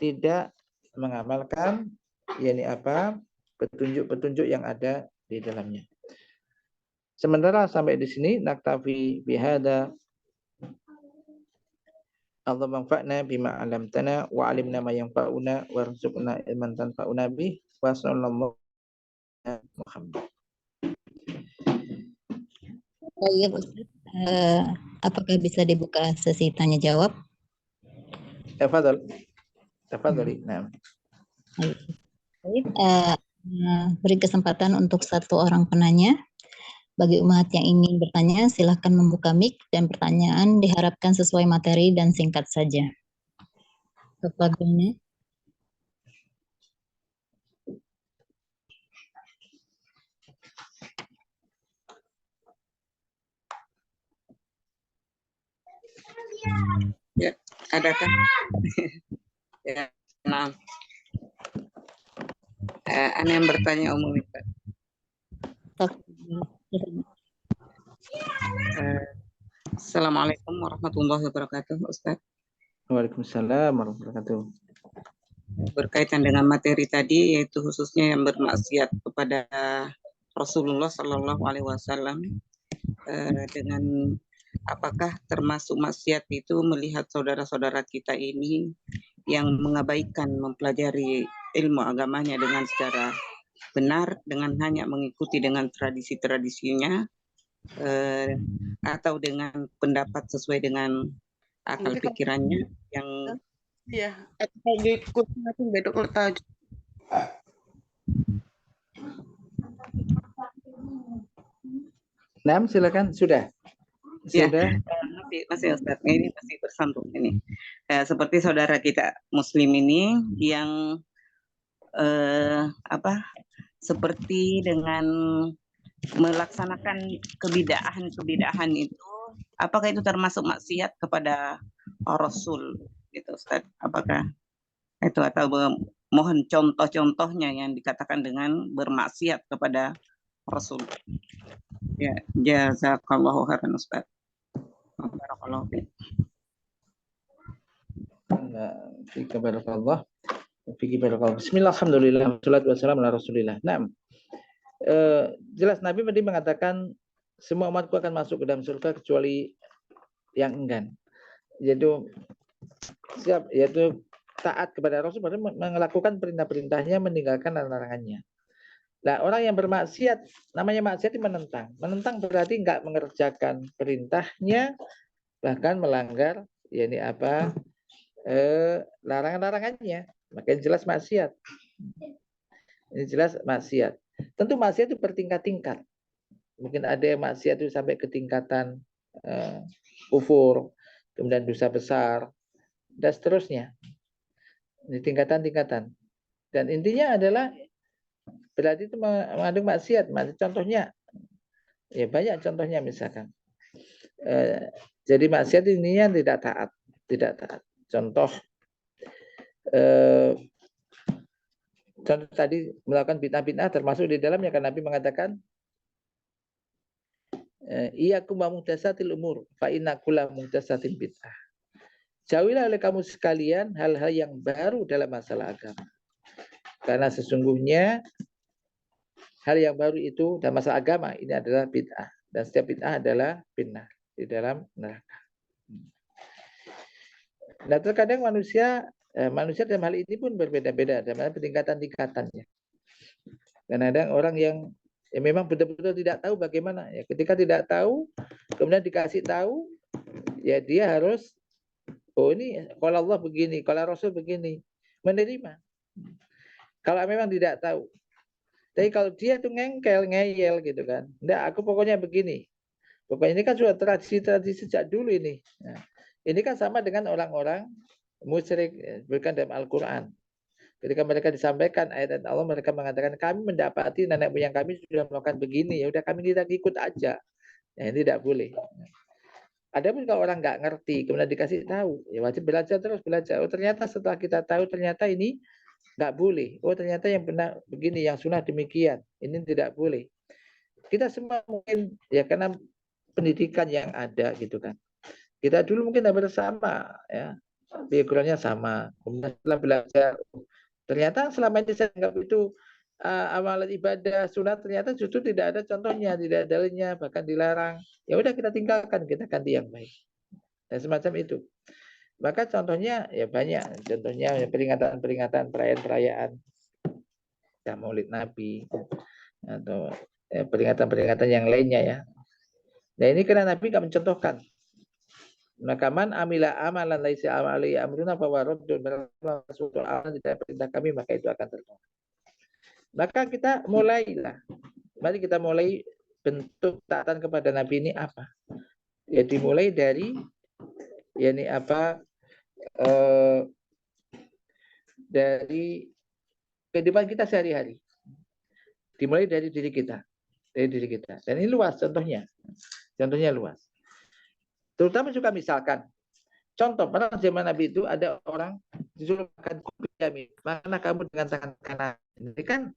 tidak mengamalkan yakni apa petunjuk-petunjuk yang ada di dalamnya. Sementara sampai di sini naktafi bihada. Allah manfa'na bima 'allamtana wa 'alimna ma yanfa'una warzuqna ilman tanfa'una bih wa sallallahu Muhammad. Baik, Ustaz. Apakah bisa dibuka sesi tanya jawab? Tafadhali. Nah. Baik, beri kesempatan untuk satu orang penanya. Bagi umat yang ingin bertanya, silakan membuka mic dan pertanyaan diharapkan sesuai materi dan singkat saja. Tafadhalnya. Ya, adakah? Ya, nah. Ana yang bertanya umum itu. Assalamualaikum warahmatullahi wabarakatuh, Ustaz. Waalaikumsalam warahmatullahi wabarakatuh. Berkaitan dengan materi tadi, yaitu khususnya yang bermaksiat kepada Rasulullah Shallallahu Alaihi Wasallam, dengan apakah termasuk maksiat itu melihat saudara-saudara kita ini yang mengabaikan mempelajari ilmu agamanya dengan secara benar, dengan hanya mengikuti dengan tradisi-tradisinya, atau dengan pendapat sesuai dengan akal pikirannya yang ya atau diikut bedok letak. Nam, silakan. Sudah. Ya, masih Ustaz, ini masih bersambung ini. Seperti saudara kita Muslim ini yang seperti dengan melaksanakan kebidahan itu, apakah itu termasuk maksiat kepada Rasul? Gitu, Ustaz. Apakah itu, atau mohon contoh-contohnya yang dikatakan dengan bermaksiat kepada Rasul. Ya, jazakallahu khairan Ustaz. Barakallahu fiik. Fika barakallah. Fiki barakallah. Bismillah, alhamdulillah, wassalatu wassalamu ala rasulillah. Nah, jelas Nabi tadi mengatakan semua umatku akan masuk ke dalam surga kecuali yang enggan. Yaitu taat kepada Rasul, melakukan perintah-perintahnya, meninggalkan larangannya. Nah, orang yang bermaksiat, namanya maksiat itu menentang. Menentang berarti enggak mengerjakan perintahnya, bahkan melanggar larangan-larangannya. Makanya jelas maksiat. Ini jelas maksiat. Tentu maksiat itu bertingkat-tingkat. Mungkin ada yang maksiat itu sampai ke tingkatan kufur, kemudian dosa besar, dan seterusnya. Ini tingkatan-tingkatan. Dan intinya adalah berarti itu mengandung maksiat. Contohnya, ya banyak contohnya misalkan. Jadi maksiat ininya tidak taat. Contoh tadi melakukan bid'ah-bid'ah termasuk di dalamnya kan Nabi mengatakan iyyakum wa muhdatsatil umur fa inna kulla muhdatsatin bid'ah. Jauhilah oleh kamu sekalian hal-hal yang baru dalam masalah agama. Karena sesungguhnya hal yang baru itu dalam masalah agama ini adalah bid'ah, dan setiap bid'ah adalah finnar, di dalam neraka. Nah, terkadang manusia dalam hal ini pun berbeda-beda dalam peningkatan-tingkatannya. Kadang-kadang orang yang memang betul-betul tidak tahu bagaimana, ya ketika tidak tahu kemudian dikasih tahu, ya dia harus, oh ini kalau Allah begini, kalau Rasul begini, menerima. Kalau memang tidak tahu. Tapi kalau dia tuh ngeyel gitu kan, enggak, aku pokoknya begini. Pokoknya ini kan sudah tradisi sejak dulu ini. Nah, ini kan sama dengan orang-orang musyrik bukan dalam Al-Quran. Ketika mereka disampaikan ayat Allah, mereka mengatakan kami mendapati nenek moyang kami sudah melakukan begini, ya udah kami tidak ikut aja. Nah, ini tidak boleh. Adapun kalau orang nggak ngerti, kemudian dikasih tahu, ya wajib belajar terus belajar. Oh ternyata setelah kita tahu ternyata ini nggak boleh. Oh ternyata yang benar begini, yang sunnah demikian. Ini tidak boleh. Kita semua mungkin ya karena pendidikan yang ada gitu kan. Kita dulu mungkin hampir sama ya, backgroundnya sama. Kemudian setelah belajar, ternyata selama ini saya anggap itu amalan ibadah sunat ternyata justru tidak ada contohnya, tidak ada dalilnya, bahkan dilarang. Ya udah kita tinggalkan, kita ganti yang baik. Dan semacam itu. Maka contohnya ya banyak. Contohnya peringatan-peringatan, perayaan-perayaan ya, Maulid Nabi atau peringatan-peringatan yang lainnya ya. Nah ini karena Nabi nggak mencontohkan. Maka man amila amalan laisa amali amruna fa waradun rasul amalan tidak perintah kami, maka itu akan tertolak. Maka kita mulailah. Mari kita mulai bentuk taatan kepada Nabi ini apa? Ya dimulai dari dari kehidupan kita sehari-hari. Dimulai dari diri kita. Dan ini luas contohnya. Contohnya luas. Terutama juga misalkan, contoh pada zaman Nabi itu ada orang disuruh makan kopi yamin, mana kamu dengan tangan kanan. Ini kan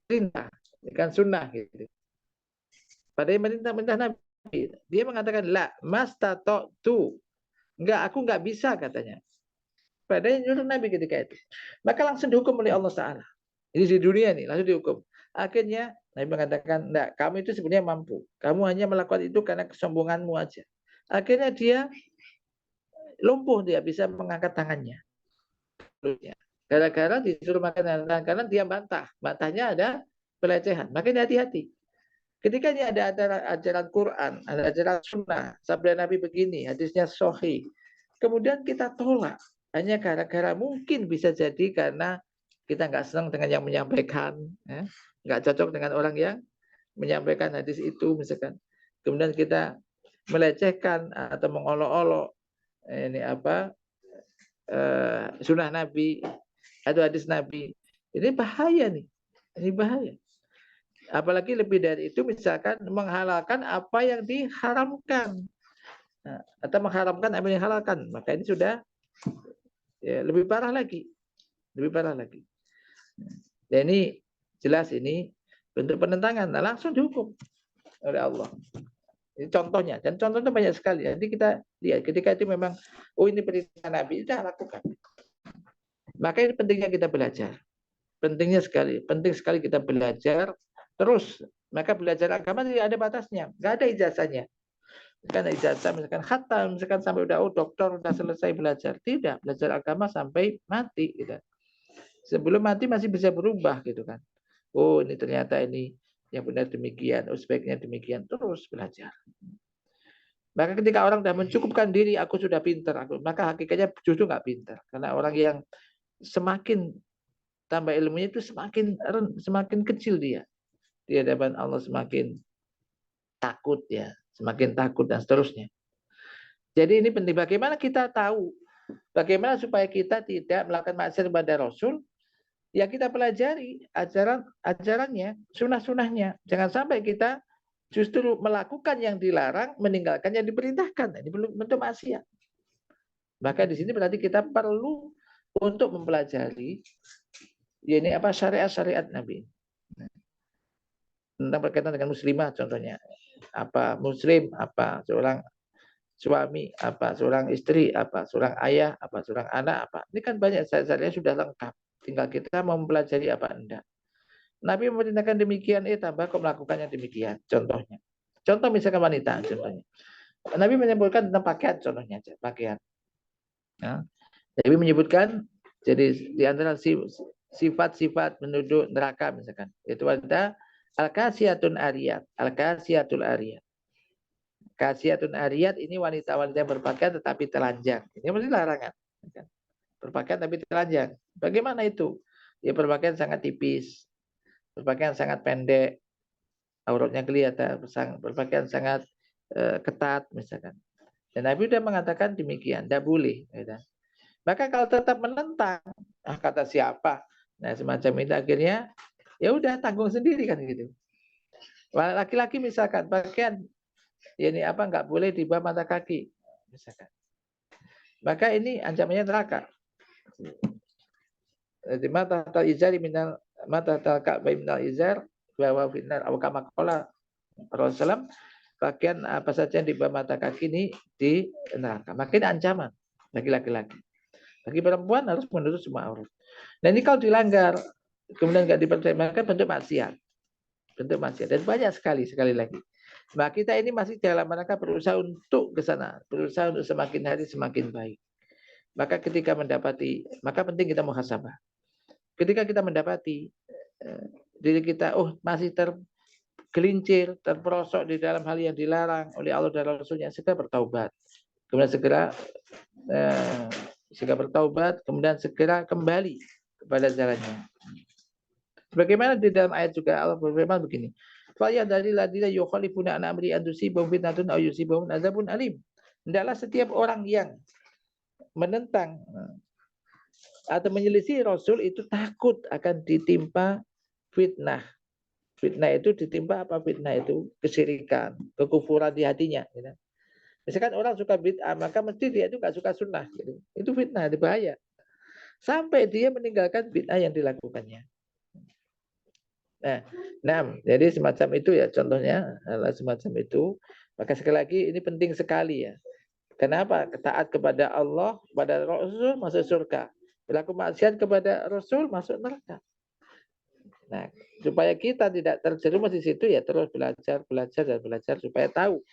perintah, ini kan sunnah gitu. Pada perintah Nabi, dia mengatakan la mastata'tu. Enggak, aku enggak bisa katanya. Padahal nyuruh Nabi ketika itu. Maka langsung dihukum oleh Allah Ta'ala. Ini di dunia nih, langsung dihukum. Akhirnya Nabi mengatakan, enggak, kamu itu sebenarnya mampu. Kamu hanya melakukan itu karena kesombonganmu aja. Akhirnya dia lumpuh, dia bisa mengangkat tangannya. Gara-gara disuruh makan tangan kanan, dia bantah. Bantahnya ada pelecehan. Makanya hati-hati. Ketika ini ada ajaran Quran, ada ajaran sunnah, sabda Nabi begini, hadisnya sahih. Kemudian kita tolak. Hanya gara-gara mungkin bisa jadi karena kita nggak senang dengan yang menyampaikan, ya. Nggak cocok dengan orang yang menyampaikan hadis itu misalkan. Kemudian kita melecehkan atau mengolok-olok sunnah Nabi atau hadis Nabi. Ini bahaya nih. Ini bahaya. Apalagi lebih dari itu misalkan menghalalkan apa yang diharamkan. Nah, atau mengharamkan apa yang dihalalkan. Maka ini sudah ya, lebih parah lagi. Dan ini jelas ini bentuk penentangan, nah langsung dihukum oleh Allah. Ini contohnya, dan contohnya banyak sekali. Jadi kita lihat ketika itu memang, oh ini perintah Nabi, sudah lakukan. Maka ini pentingnya kita belajar. Penting sekali kita belajar terus. Maka belajar agama tidak ada batasnya, nggak ada ijazahnya. Kan ijazah misalkan khatam, misalkan sampai udah dokter, udah selesai belajar. Tidak, belajar agama sampai mati gitu. Sebelum mati masih bisa berubah gitu kan. Oh ini ternyata ini yang benar demikian, oh sebaiknya demikian, terus belajar. Maka ketika orang sudah mencukupkan diri, aku sudah pintar, maka hakikatnya justru nggak pintar. Karena orang yang semakin tambah ilmunya itu semakin kecil dia di hadapan Allah, semakin takut ya, semakin takut dan seterusnya. Jadi ini penting, bagaimana kita tahu, bagaimana supaya kita tidak melakukan maksiat kepada Rasul, ya kita pelajari ajarannya, sunnah-sunnahnya. Jangan sampai kita justru melakukan yang dilarang, meninggalkan yang diperintahkan. Ini belum bentuk maksiat. Maka di sini berarti kita perlu untuk mempelajari ini apa syariat-syariat Nabi. Tentang berkaitan dengan muslimah contohnya. Apa muslim, apa seorang suami, apa seorang istri, apa seorang ayah, apa seorang anak, apa. Ini kan banyak syariat-syariatnya sudah lengkap. Tinggal kita mau mempelajari apa enggak. Nabi memerintahkan demikian, tambah kok melakukannya demikian. Contohnya. Contoh misalkan wanita, contohnya. Nabi menyebutkan tentang pakaian, contohnya pakaian. Ya. Nabi menyebutkan, jadi di antara sifat-sifat menuduh neraka misalkan, itu ada al-kasiyatun ariyat, al-kasiyatul ariyat. Kasiyatun ariyat ini wanita-wanita yang berpakaian tetapi telanjang. Ini mesti larangan. Berpakaian tapi telanjang. Bagaimana itu? Ya berpakaian sangat tipis, berpakaian sangat pendek, auratnya kelihatan, berpakaian sangat ketat misalkan. Dan Nabi sudah mengatakan demikian, tidak boleh. Ya. Maka kalau tetap menentang, kata siapa? Nah semacam itu akhirnya ya udah tanggung sendiri kan gitu. Laki-laki misalkan pakaian ini apa nggak boleh di bawah mata kaki misalkan. Maka ini ancamannya neraka. Di mata tal izar minal mata tal ka'bah minal izar bahwa binar atau kama qala Rasulullah, pakaian apa saja yang di bawah mata kaki ini di neraka. Makin ancaman bagi laki-laki. Bagi perempuan harus menutup semua aurat. Dan ini kalau dilanggar, kemudian nggak dipercaya, maka bentuk maksiat. Bentuk maksiat. Dan banyak sekali lagi. Nah kita ini masih dalam rangka berusaha untuk ke sana. Berusaha untuk semakin hari semakin baik. Maka ketika mendapati, maka penting kita muhasabah. Ketika kita mendapati diri kita, masih tergelincir, terperosok di dalam hal yang dilarang oleh Allah dan Rasulnya, segera bertaubat. Kemudian segera bertaubat, kemudian segera kembali kepada jalannya. Bagaimana di dalam ayat juga Allah berfirman begini, "Fayadhari ladina yukhalifuna an amri an tusibahum fitnatun aw yusibahum adzabun alim." Hendaklah setiap orang yang menentang atau menyelisih Rasul itu takut akan ditimpa fitnah. Fitnah itu ditimpa apa? Fitnah itu kesyirikan, kekufuran di hatinya. Gitu. Misalkan orang suka bid'ah, maka mesti dia itu nggak suka sunnah. Gitu. Itu fitnah, itu bahaya. Sampai dia meninggalkan bid'ah yang dilakukannya. Nah, jadi semacam itu ya contohnya, semacam itu. Maka sekali lagi ini penting sekali ya. Kenapa? Taat kepada Allah, kepada Rasul masuk surga. Berlaku maksiat kepada Rasul masuk neraka. Nah, supaya kita tidak terjerumus di situ ya terus belajar supaya tahu,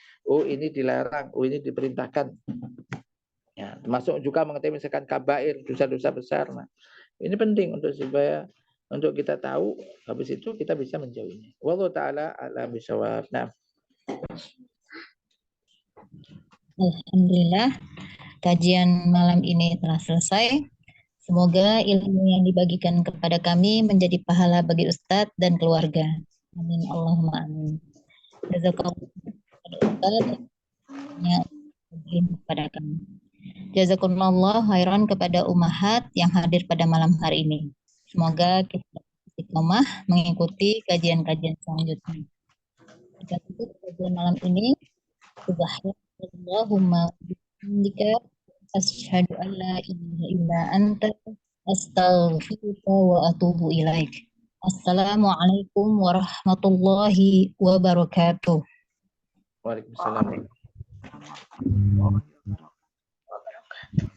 ini dilarang, ini diperintahkan. Ya, termasuk juga mengetahui misalkan kabair, dosa-dosa besar. Nah, ini penting supaya kita tahu, habis itu kita bisa menjauhinya. Wallahu taala a'lam bishawab. Nah. Alhamdulillah, kajian malam ini telah selesai. Semoga ilmu yang dibagikan kepada kami menjadi pahala bagi Ustadz dan keluarga. Amin. Allahumma amin. Jazakallah Ustadz kepada kami. Jazakumullah khairan kepada ummahat yang hadir pada malam hari ini. Semoga kita istiqomah mengikuti kajian-kajian selanjutnya. Kita tutup kajian malam ini. Subhanallahumma bihamdika asyhadu an la ilaha illa anta astaghfiruka wa atubu ilaik. Assalamualaikum warahmatullahi wabarakatuh. Waalaikumsalam. Warahmatullahi wabarakatuh.